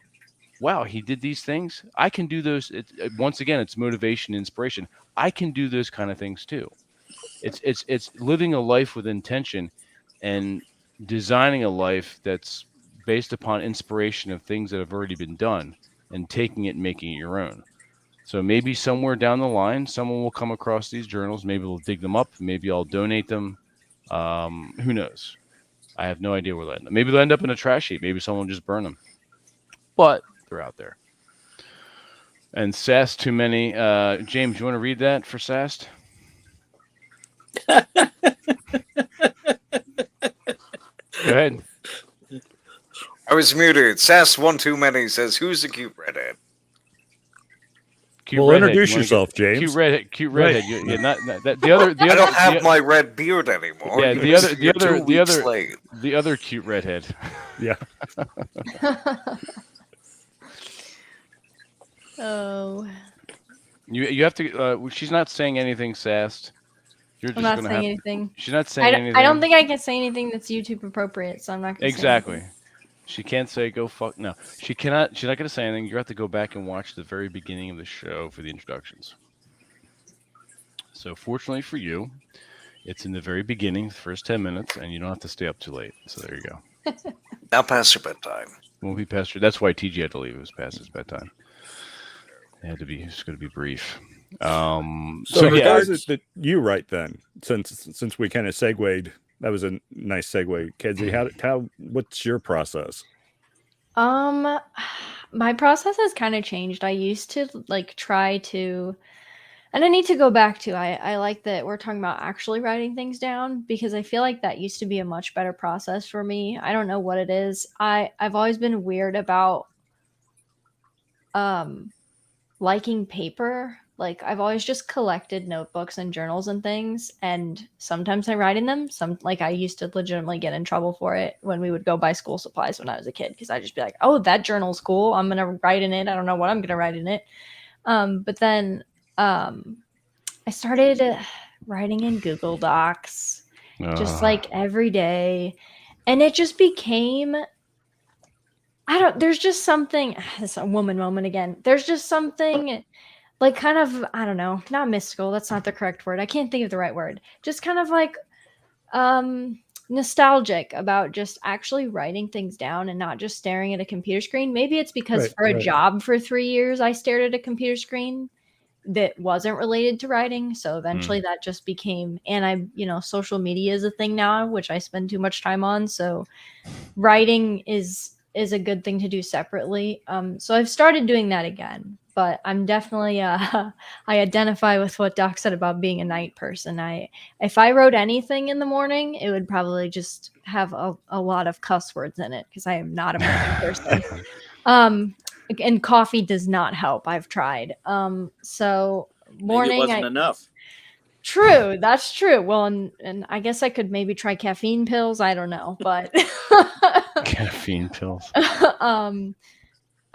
Wow, he did these things. I can do those. Once again, it's motivation, inspiration. I can do those kind of things too. It's living a life with intention and designing a life that's based upon inspiration of things that have already been done and taking it and making it your own. So maybe somewhere down the line, someone will come across these journals. Maybe we'll dig them up. Maybe I'll donate them. Who knows? I have no idea where they'll end up. Maybe they'll end up in a trash heap. Maybe someone will just burn them. But they're out there. And SAST too many. James, you want to read that for SAST? Go ahead. I was muted. Sass one too many says, "Who's the cute redhead?" Cute Well, redhead. introduce You wanna yourself, get- James. Cute Right. redhead. Yeah, not that. The other. I don't have my red beard anymore. Yeah, You're 2 weeks late. the other cute redhead. Yeah. Oh, You have to. She's not saying anything, Sassed. You're I'm just not gonna saying have. anything. She's not saying anything. I don't think I can say anything that's YouTube appropriate, so I'm not gonna Exactly. say anything. She can't say go fuck. No, she cannot. She's not gonna say anything. You have to go back and watch the very beginning of the show for the introductions. So fortunately for you, it's in the very beginning, the first 10 minutes, and you don't have to stay up too late. So there you go. Now past your bedtime. Won't be past your. That's why TG had to leave. It was past his bedtime. It had to be. It's going to be brief. So So the yeah, guys that you write then, since we kind of segued, that was a nice segue. Kedzie, how what's your process? My process has kind of changed. I used to like try to, and I need to go back to. I like that we're talking about actually writing things down because I feel like that used to be a much better process for me. I don't know what it is. I've always been weird about liking paper. Like I've always just collected notebooks and journals and things, and sometimes I write in them. Some like I used to legitimately get in trouble for it when we would go buy school supplies when I was a kid because I'd just be like, "Oh, that journal's cool. I'm gonna write in it. I don't know what I'm gonna write in it." But then I started writing in Google Docs, just like every day, and it just became. There's just something. It's a woman moment again. There's just something. Like kind of, I don't know, not mystical. That's not the correct word. I can't think of the right word. Just kind of like nostalgic about just actually writing things down and not just staring at a computer screen. Maybe it's because for a job for 3 years, I stared at a computer screen that wasn't related to writing. So eventually that just became, and social media is a thing now, which I spend too much time on. So writing is a good thing to do separately. So I've started doing that again. But I'm definitely I identify with what Doc said about being a night person. If I wrote anything in the morning, it would probably just have a lot of cuss words in it because I am not a morning person. And coffee does not help. I've tried. So morning Maybe it wasn't enough. True, that's true. Well, and I guess I could maybe try caffeine pills. I don't know, but caffeine pills.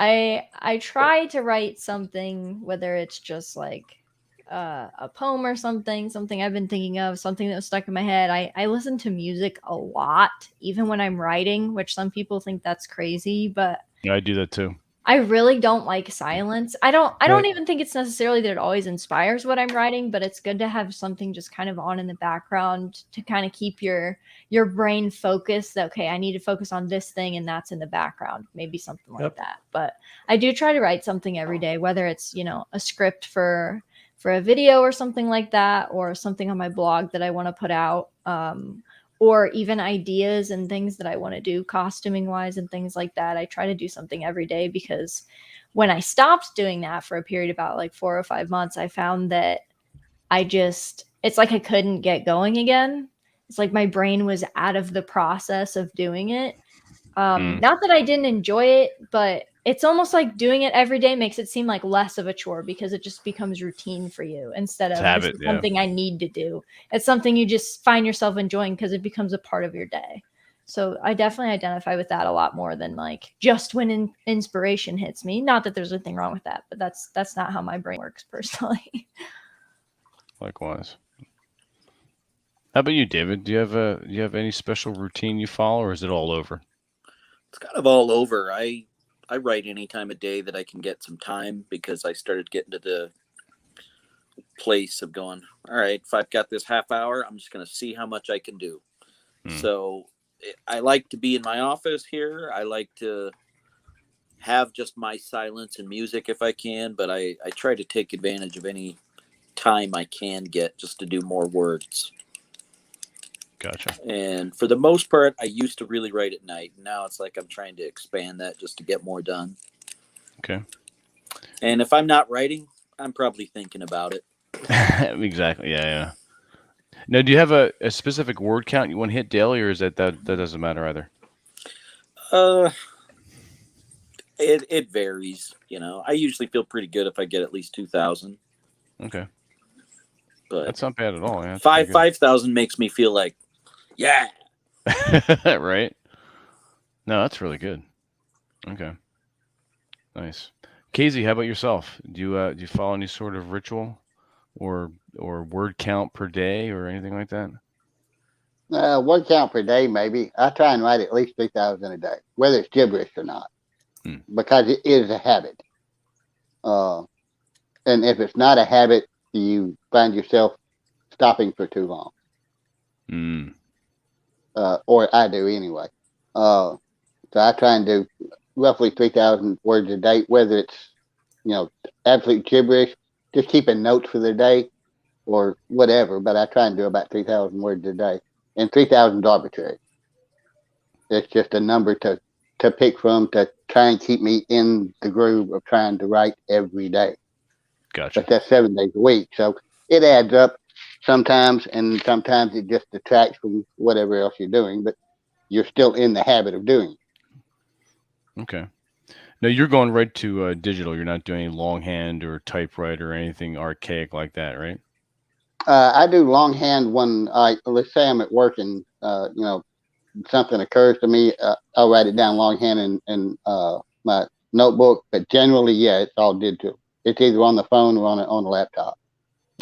I try to write something, whether it's just like a poem or something I've been thinking of, something that was stuck in my head. I listen to music a lot, even when I'm writing, which some people think that's crazy, but Yeah, I do that too. I really don't like silence. I don't even think it's necessarily that it always inspires what I'm writing, but it's good to have something just kind of on in the background to kind of keep your brain focused that, okay, I need to focus on this thing and that's in the background, maybe something like that. But I do try to write something every day, whether it's, a script for a video or something like that, or something on my blog that I want to put out, or even ideas and things that I want to do costuming wise and things like that. I try to do something every day because when I stopped doing that for a period about like 4 or 5 months, I found that it's like I couldn't get going again. It's like my brain was out of the process of doing it. Not that I didn't enjoy it, but it's almost like doing it every day makes it seem like less of a chore because it just becomes routine for you instead of habit, something I need to do. It's something you just find yourself enjoying because it becomes a part of your day. So I definitely identify with that a lot more than like just when inspiration hits me. Not that there's anything wrong with that, but that's not how my brain works personally. Likewise. How about you, David? Do you have any special routine you follow, or is it all over? It's kind of all over. I write any time of day that I can get some time because I started getting to the place of going, all right, if I've got this half hour, I'm just going to see how much I can do. So I like to be in my office here. I like to have just my silence and music if I can, but I try to take advantage of any time I can get just to do more words. Gotcha. And for the most part, I used to really write at night. Now it's like I'm trying to expand that just to get more done. Okay. And if I'm not writing, I'm probably thinking about it. Exactly. Yeah. Now, do you have a specific word count you want to hit daily, or is that doesn't matter either? It varies. I usually feel pretty good if I get at least 2,000. Okay, But that's not bad at all. Yeah, 5,000 makes me feel like, yeah. Right. No, that's really good. Okay, nice. Casey, how about yourself? Do you follow any sort of ritual or word count per day or anything like that? Word count per day, maybe. I try and write at least 3,000 a day, whether it's gibberish or not, because it is a habit. And if it's not a habit, you find yourself stopping for too long. Or I do anyway. So I try and do roughly 3,000 words a day, whether it's, absolute gibberish, just keeping notes for the day or whatever. But I try and do about 3,000 words a day. And 3,000 is arbitrary. It's just a number to pick from to try and keep me in the groove of trying to write every day. Gotcha. But that's 7 days a week. So it adds up sometimes, and sometimes it just detracts from whatever else you're doing, but you're still in the habit of doing it. Okay. Now you're going right to digital. You're not doing any longhand or typewriter or anything archaic like that, right? I do longhand when let's say I'm at work and something occurs to me. I'll write it down longhand in my notebook. But generally, yeah, it's all digital. It's either on the phone or on a laptop.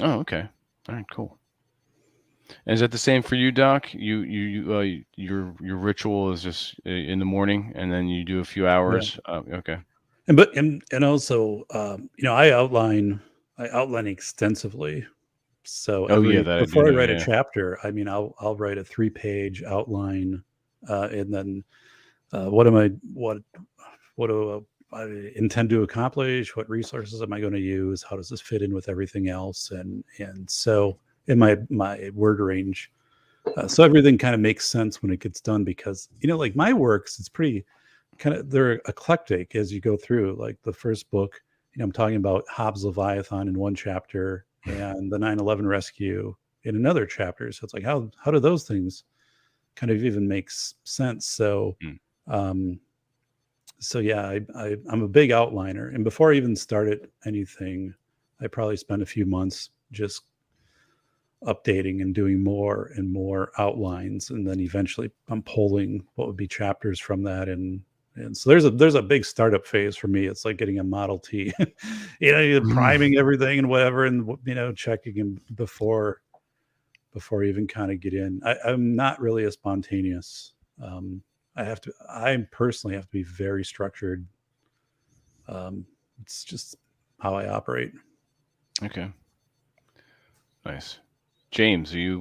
Oh, okay. All right, cool. And is that the same for you, Doc? Your ritual is just in the morning, and then you do a few hours. Yeah. Okay. And also, I outline extensively. So before I write a chapter, I'll write a 3-page outline, and then what do I intend to accomplish? What resources am I going to use? How does this fit in with everything else? And so in my word range, so everything kind of makes sense when it gets done, because like my works, it's pretty they're eclectic as you go through. Like the first book, I'm talking about Hobbes Leviathan in one chapter and the 9/11 rescue in another chapter. So it's like, how do those things kind of even make sense? So, yeah, I'm a big outliner, and before I even started anything, I probably spent a few months just updating and doing more and more outlines, and then eventually I'm pulling what would be chapters from that, and so there's a big startup phase for me. It's like getting a Model T, priming everything and whatever, and checking them before you even kind of get in. I'm not really a spontaneous. I personally have to be very structured. It's just how I operate. Okay. Nice. James, I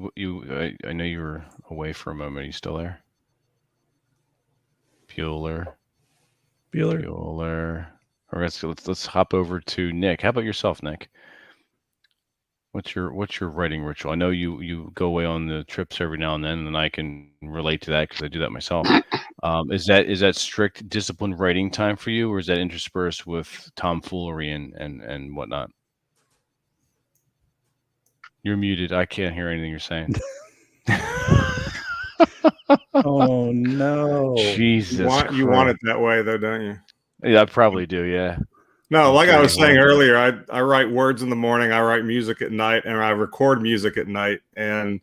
know you were away for a moment. Are you still there? Bueller. All right, so let's hop over to Nick. How about yourself, Nick? What's your writing ritual? I know you go away on the trips every now and then, and I can relate to that because I do that myself. Is that strict disciplined writing time for you, or is that interspersed with tomfoolery and whatnot? You're muted. I can't hear anything you're saying. Oh no! Jesus, you want it that way though, don't you? Yeah, I probably do. Yeah. No, like I was saying earlier, I write words in the morning, I write music at night, and I record music at night, and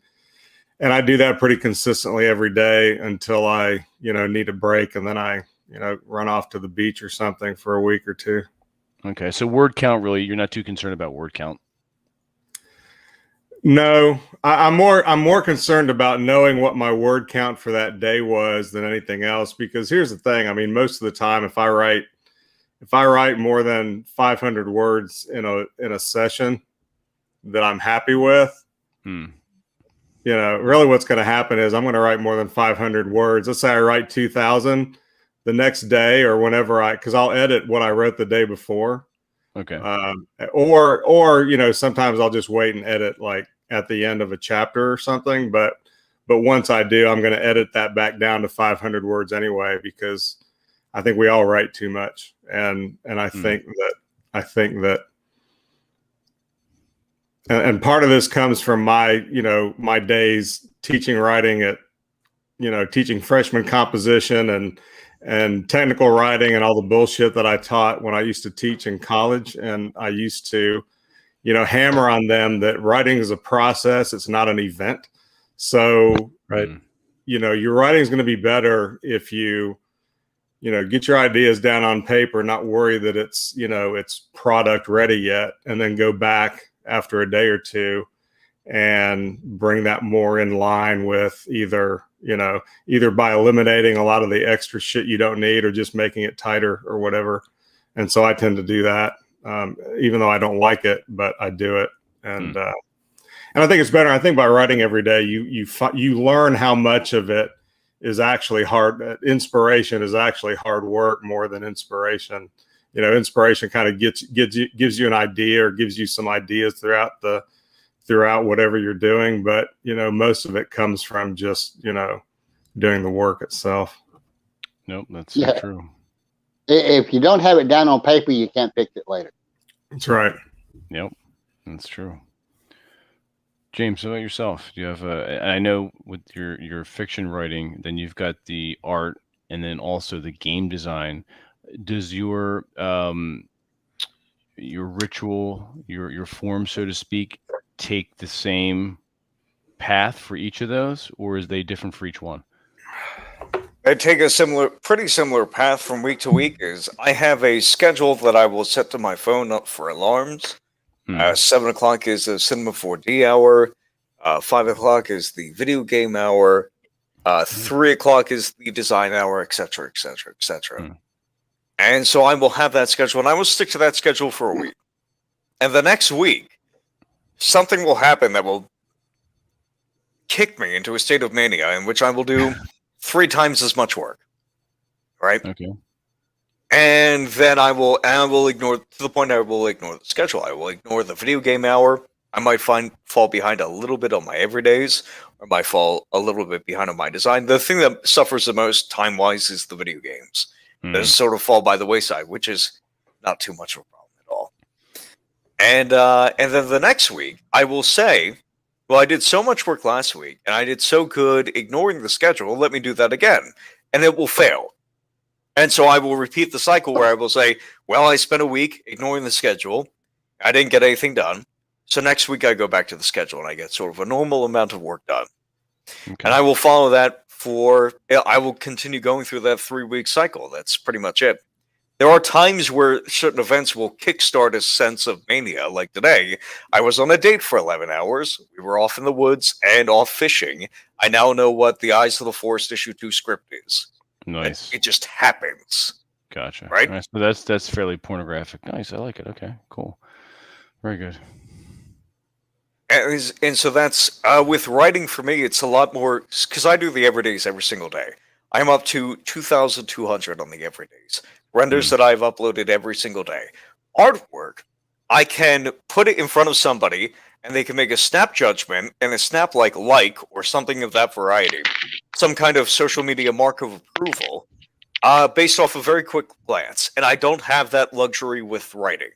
I do that pretty consistently every day until I need a break, and then I run off to the beach or something for a week or two. Okay, so word count, really, you're not too concerned about word count. No, I'm more concerned about knowing what my word count for that day was than anything else. Because here's the thing: I mean, most of the time, if I write more than 500 words in a session that I'm happy with, really what's going to happen is I'm going to write more than 500 words. Let's say I write 2,000 the next day or whenever because I'll edit what I wrote the day before. Okay. Or sometimes I'll just wait and edit like at the end of a chapter or something. But once I do, I'm going to edit that back down to 500 words anyway, because I think we all write too much. And I think that, and part of this comes from my days teaching writing at, teaching freshman composition and technical writing and all the bullshit that I taught when I used to teach in college. And I used to, hammer on them that writing is a process. It's not an event. So, Right. Your writing is going to be better if you, get your ideas down on paper, not worry that it's product ready yet, and then go back after a day or two and bring that more in line with either by eliminating a lot of the extra shit you don't need or just making it tighter or whatever. And so I tend to do that, even though I don't like it, but I do it. And I think it's better. I think by writing every day, you learn how much of it is actually hard. Inspiration is actually hard work more than inspiration. Inspiration kind of gives you an idea or gives you some ideas throughout whatever you're doing. But, most of it comes from just, doing the work itself. Nope, that's so true. If you don't have it down on paper, you can't fix it later. That's right. Yep, that's true. James, how about yourself? Do you have I know with your fiction writing, then you've got the art and then also the game design. Does your ritual, your form, so to speak, take the same path for each of those, or is they different for each one? I take a pretty similar path from week to week. Is I have a schedule that I will set to my phone up for alarms. 7 o'clock is the Cinema 4D hour. 5 o'clock is the video game hour. 3 o'clock is the design hour, etc., etc., etc. And so I will have that schedule, and I will stick to that schedule for a week. And the next week, something will happen that will kick me into a state of mania in which I will do 3 times as much work. Right? Okay. And then I will ignore, to the point I will ignore the schedule. I will ignore the video game hour. I might fall behind a little bit on my everydays, or might fall a little bit behind on my design. The thing that suffers the most time-wise is the video games. Those sort of fall by the wayside, which is not too much of a problem at all. And then the next week, I will say, well, I did so much work last week, and I did so good ignoring the schedule, let me do that again. And it will fail. And so I will repeat the cycle where I will say, well, I spent a week ignoring the schedule. I didn't get anything done. So next week I go back to the schedule and I get sort of a normal amount of work done. Okay. And I will follow that I will continue going through that 3-week cycle. That's pretty much it. There are times where certain events will kickstart a sense of mania. Like today, I was on a date for 11 hours. We were off in the woods and off fishing. I now know what the Eyes of the Forest issue 2 script is. Nice. It just happens. Gotcha. Right? Nice. So that's fairly pornographic. Nice. I like it. Okay. Cool. Very good. And so that's with writing for me. It's a lot more because I do the everydays every single day. I'm up to 2,200 on the everydays. Renders that I've uploaded every single day. Artwork, I can put it in front of somebody and they can make a snap judgment and a snap like or something of that variety. Some kind of social media mark of approval based off a very quick glance. And I don't have that luxury with writing.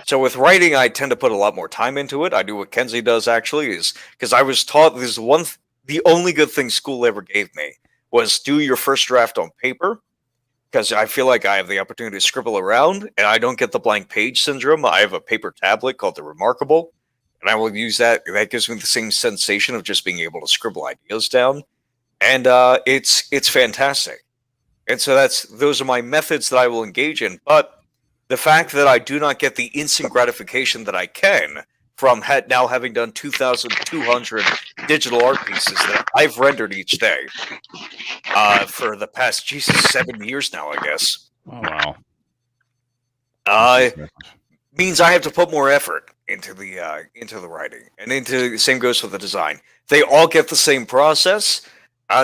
So with writing, I tend to put a lot more time into it. I do what Kenzie does, actually, is because I was taught the only good thing school ever gave me was do your first draft on paper, because I feel like I have the opportunity to scribble around, and I don't get the blank page syndrome. I have a paper tablet called the Remarkable, and I will use that. That gives me the same sensation of just being able to scribble ideas down, and it's fantastic. And so those are my methods that I will engage in, but the fact that I do not get the instant gratification that I can from now having done 2,200 digital art pieces that I've rendered each day for the past 7 years now, I guess. Oh, wow. Means I have to put more effort into the writing, and the same goes with the design. They all get the same process.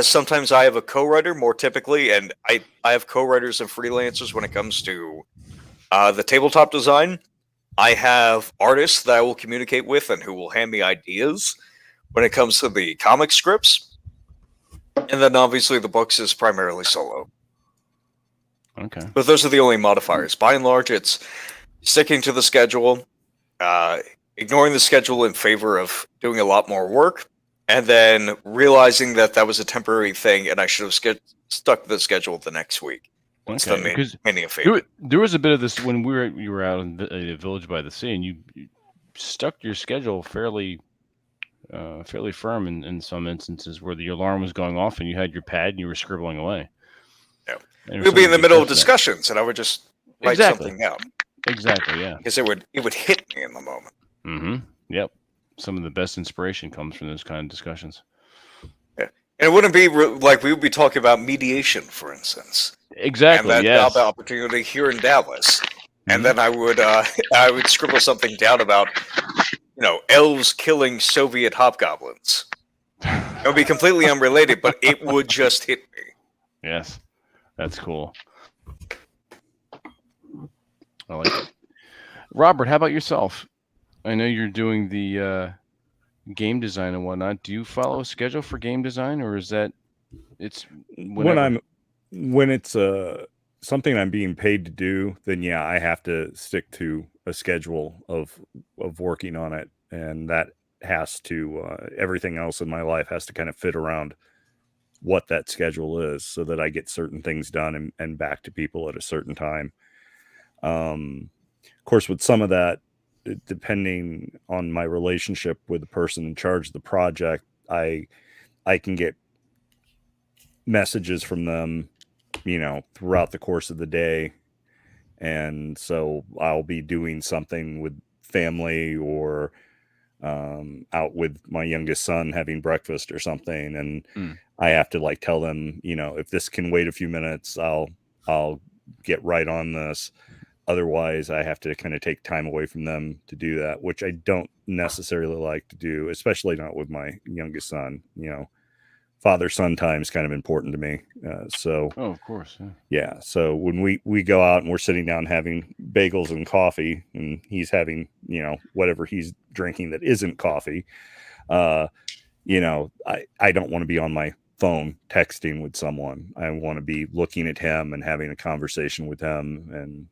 Sometimes I have a co-writer, more typically, and I have co-writers and freelancers when it comes to the tabletop design. I have artists that I will communicate with and who will hand me ideas when it comes to the comic scripts. And then obviously the books is primarily solo. Okay. But those are the only modifiers. By and large, it's sticking to the schedule, ignoring the schedule in favor of doing a lot more work, and then realizing that that was a temporary thing, and I should have stuck to the schedule the next week. Instead of making a favor. There was a bit of this when you were out in the village by the sea, and you stuck your schedule fairly firm in some instances where the alarm was going off and you had your pad and you were scribbling away. Yeah, we would be in the middle of discussions, and I would just write something down. Exactly, yeah. Because it would hit me in the moment. Mm-hmm. Yep. Some of the best inspiration comes from those kind of discussions. Yeah, and it wouldn't be like we would be talking about mediation, for instance. Exactly. And that yes. job opportunity here in Dallas, and then I would scribble something down about, elves killing Soviet hobgoblins. It would be completely unrelated, but it would just hit me. Yes, that's cool. I like it. Robert, how about yourself? I know you're doing the game design and whatnot. Do you follow a schedule for game design, or is that it's whenever? When it's something I'm being paid to do, then yeah, I have to stick to a schedule of working on it, and that has to everything else in my life has to kind of fit around what that schedule is, so that I get certain things done and back to people at a certain time. Of course, with some of that, depending on my relationship with the person in charge of the project, I can get messages from them, throughout the course of the day. And so I'll be doing something with family or out with my youngest son having breakfast or something. And I have to tell them, if this can wait a few minutes, I'll get right on this. Otherwise, I have to kind of take time away from them to do that, which I don't necessarily like to do, especially not with my youngest son. Father-son time is kind of important to me. Oh, of course. Yeah. So when we go out and we're sitting down having bagels and coffee, and he's having, whatever he's drinking that isn't coffee, I don't want to be on my phone texting with someone. I want to be looking at him and having a conversation with him. And,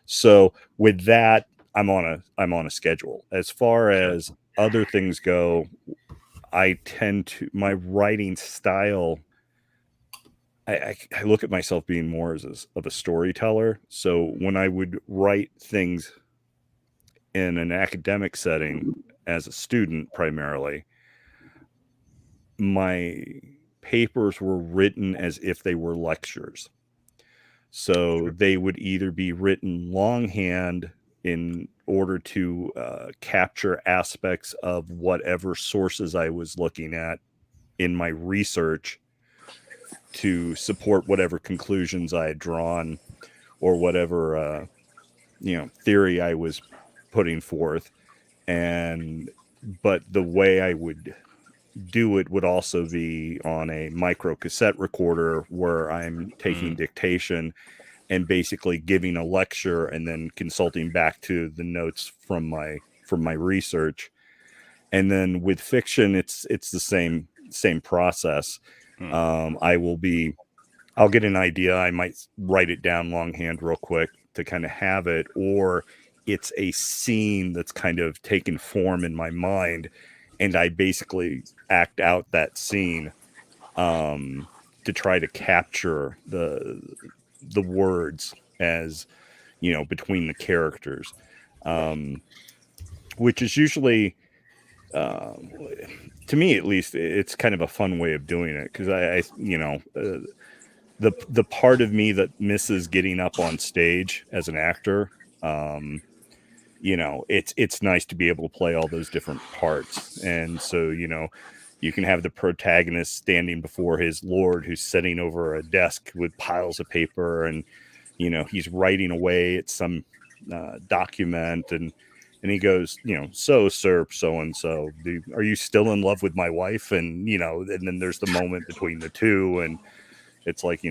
so with that, I'm on a schedule. As far as other things go, I tend to, my writing style, I look at myself being more of a storyteller. So when I would write things in an academic setting as a student primarily, my papers were written as if they were lectures. So they would either be written longhand in order to capture aspects of whatever sources I was looking at in my research to support whatever conclusions I had drawn or whatever theory I was putting forth. But the way I would do it would also be on a micro cassette recorder where I'm taking dictation and basically giving a lecture and then consulting back to the notes from my research. And then with fiction, it's the same process. I'll get an idea. I might write it down longhand real quick to kind of have it, or it's a scene that's kind of taken form in my mind, and I basically act out that scene to try to capture the words as, between the characters, which is usually, to me at least, it's kind of a fun way of doing it, because the part of me that misses getting up on stage as an actor, it's nice to be able to play all those different parts. And so, you can have the protagonist standing before his lord who's sitting over a desk with piles of paper, and, he's writing away at some document, and he goes, so, sir, so-and-so, are you still in love with my wife? And, and then there's the moment between the two, and it's like,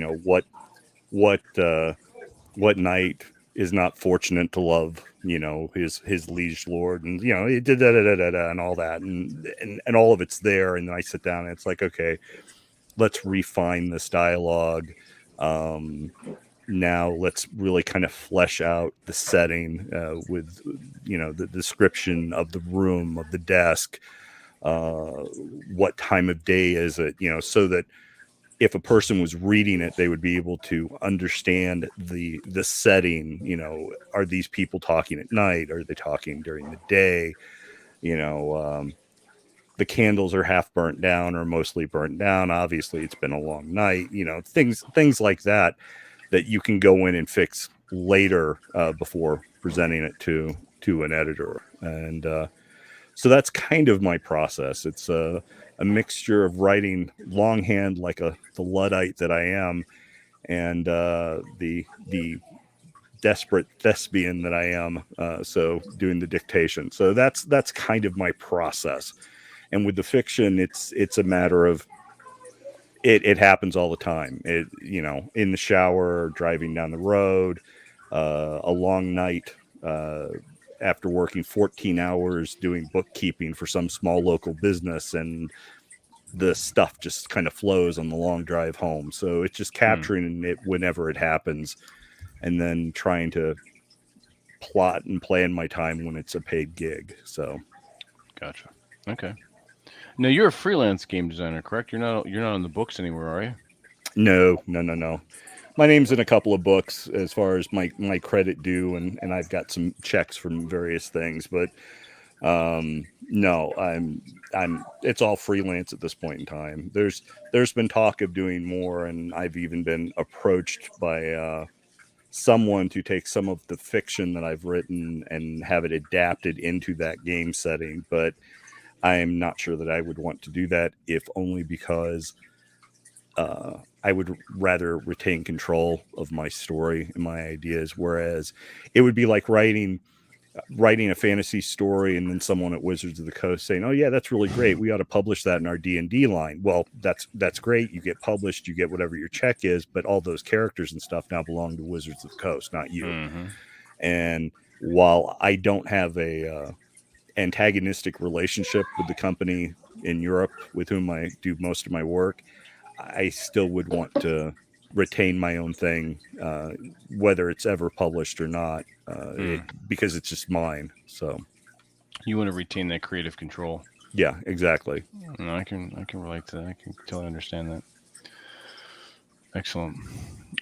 what knight is not fortunate to love, his liege lord, and, and all that, and all of it's there. And then I sit down and it's like, okay, let's refine this dialogue. Now let's really kind of flesh out the setting with, the description of the room, of the desk, what time of day is it, so that if a person was reading it, they would be able to understand the setting. Are these people talking at night? Are they talking during the day? The candles are half burnt down or mostly burnt down. Obviously, it's been a long night. Things like that you can go in and fix later before presenting it to an editor. And so that's kind of my process. It's a mixture of writing longhand like the Luddite that I am, and the desperate thespian that I am. So doing the dictation. So that's kind of my process. And with the fiction, it's a matter of it happens all the time. In the shower, driving down the road, a long night after working 14 hours doing bookkeeping for some small local business, and the stuff just kind of flows on the long drive home. So it's just capturing it whenever it happens, and then trying to plot and plan my time when it's a paid gig. So, gotcha. Okay. Now you're a freelance game designer, correct? You're not on the books anywhere, are you? No. My name's in a couple of books as far as my credit due, and I've got some checks from various things, but no, it's all freelance at this point in time. There's been talk of doing more, and I've even been approached by someone to take some of the fiction that I've written and have it adapted into that game setting, but I'm not sure that I would want to do that, if only because I would rather retain control of my story and my ideas, whereas it would be like writing a fantasy story and then someone at Wizards of the Coast saying, "Oh yeah, that's really great. We ought to publish that in our D&D line." Well, that's great. You get published, you get whatever your check is, but all those characters and stuff now belong to Wizards of the Coast, not you. Mm-hmm. And while I don't have a antagonistic relationship with the company in Europe with whom I do most of my work, I still would want to retain my own thing, whether it's ever published or not, because it's just mine. So you want to retain that creative control. Yeah, exactly. No, I can relate to that. I can totally understand that. Excellent.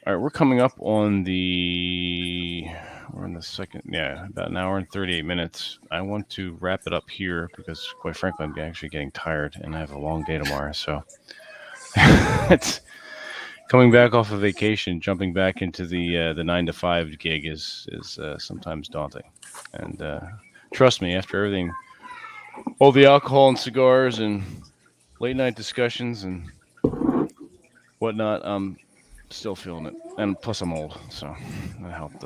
All right, we're coming up on we're in the second, about an hour and 38 minutes. I want to wrap it up here because, quite frankly, I'm actually getting tired and I have a long day tomorrow. So it's coming back off of vacation, jumping back into the 9 to 5 gig is sometimes daunting. And trust me, after everything, all the alcohol and cigars and late night discussions and whatnot, I'm still feeling it. And plus, I'm old, so that helped.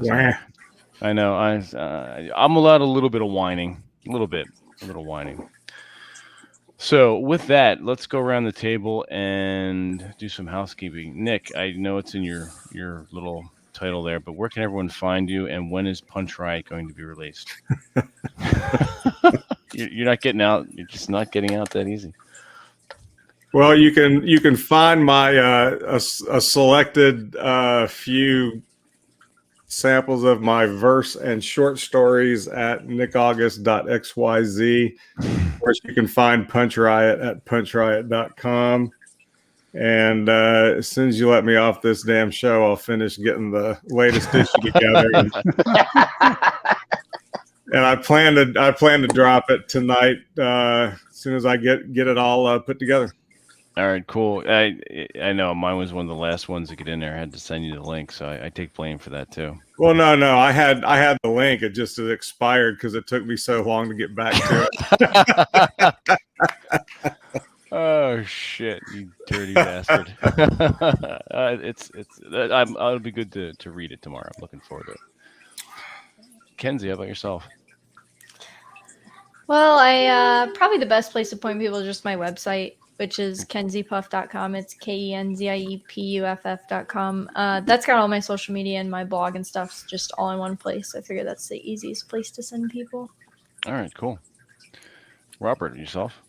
I know. I'm allowed a little bit of whining, a little whining. So with that, let's go around the table and do some housekeeping. Nick, I know it's in your little title there, but where can everyone find you, and when is Punch Riot going to be released? You're not getting out. You're just not getting out that easy. Well, you can find my a selected few samples of my verse and short stories at nickaugust.xyz. Of course, you can find Punch Riot at punchriot.com. And as soon as you let me off this damn show, I'll finish getting the latest issue together. And I plan to drop it tonight as soon as I get it all put together. All right, cool. I know mine was one of the last ones to get in there. I had to send you the link, so I take blame for that too. Well, no, I had the link. It just expired because it took me so long to get back to it. Oh shit, you dirty bastard! It'll be good to read it tomorrow. I'm looking forward to it. Kenzie, how about yourself? Well, I probably the best place to point people is just my website, which is kenziepuff.com. It's KENZIEPUFF.com. That's got all my social media and my blog and stuff just all in one place. I figure that's the easiest place to send people. All right, cool. Robert, yourself?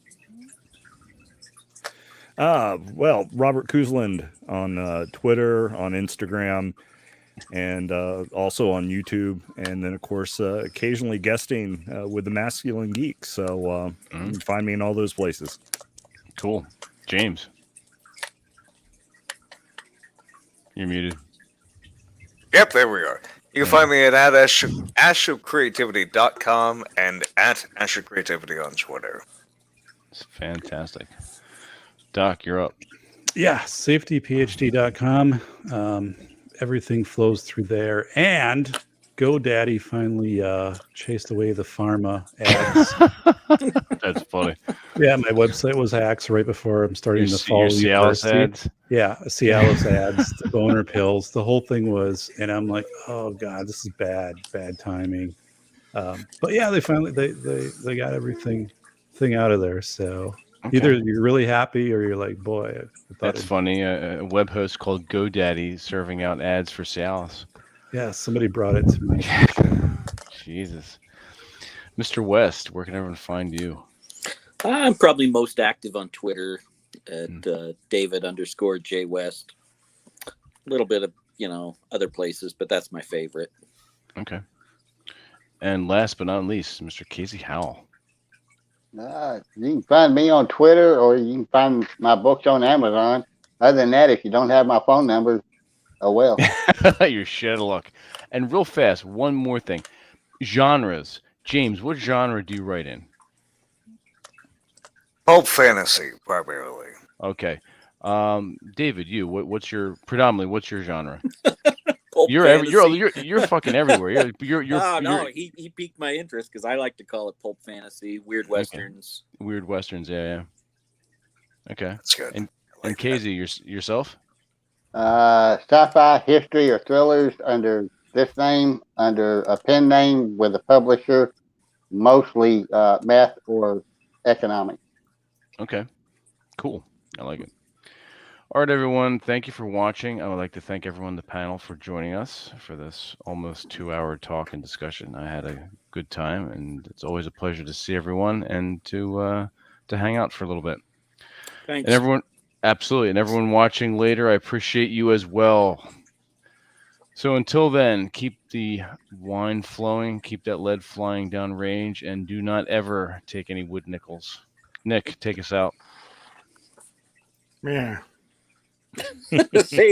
Well, Robert Kuzland on Twitter, on Instagram. and also on YouTube, and then of course occasionally guesting with the Masculine Geek. So you can find me in all those places. Cool. James, you're muted. Yep, there we are. You can find me at ashofcreativity.com and at ashofcreativity on Twitter. It's fantastic. Doc, you're up. Yeah, safetyphd.com. Everything flows through there. And GoDaddy finally chased away the pharma ads. That's funny. Yeah, my website was hacked right before I'm starting to follow Cialis university. ads. Yeah, Cialis ads, the boner pills, the whole thing was, and I'm like, oh god, this is bad timing. But yeah, they finally they got everything out of there. So either you're really happy or you're like, boy, I thought That's funny. A web host called GoDaddy serving out ads for Cialis. Yeah, somebody brought it to my attention. Jesus. Mr. West, where can everyone find you? I'm probably most active on Twitter at David_J West. A little bit of, other places, but that's my favorite. Okay. And last but not least, Mr. Casey Howell. You can find me on Twitter, or you can find my books on Amazon. Other than that, if you don't have my phone number, oh well. You're shit out of luck. And real fast, one more thing. Genres. James, what genre do you write in? Pulp fantasy, primarily. Okay. David, what's your genre? You're fucking everywhere. He piqued my interest because I like to call it pulp fantasy, weird westerns. Okay. Weird westerns, yeah. Okay. That's good. And Casey, yourself? Sci-fi, history, or thrillers under this name, under a pen name with a publisher, mostly math or economics. Okay. Cool. I like it. All right, everyone. Thank you for watching. I would like to thank everyone on the panel for joining us for this almost 2-hour talk and discussion. I had a good time, and it's always a pleasure to see everyone and to hang out for a little bit. Thanks. And everyone, absolutely, and everyone watching later, I appreciate you as well. So until then, keep the wine flowing, keep that lead flying down range, and do not ever take any wood nickels. Nick, take us out. Yeah. Say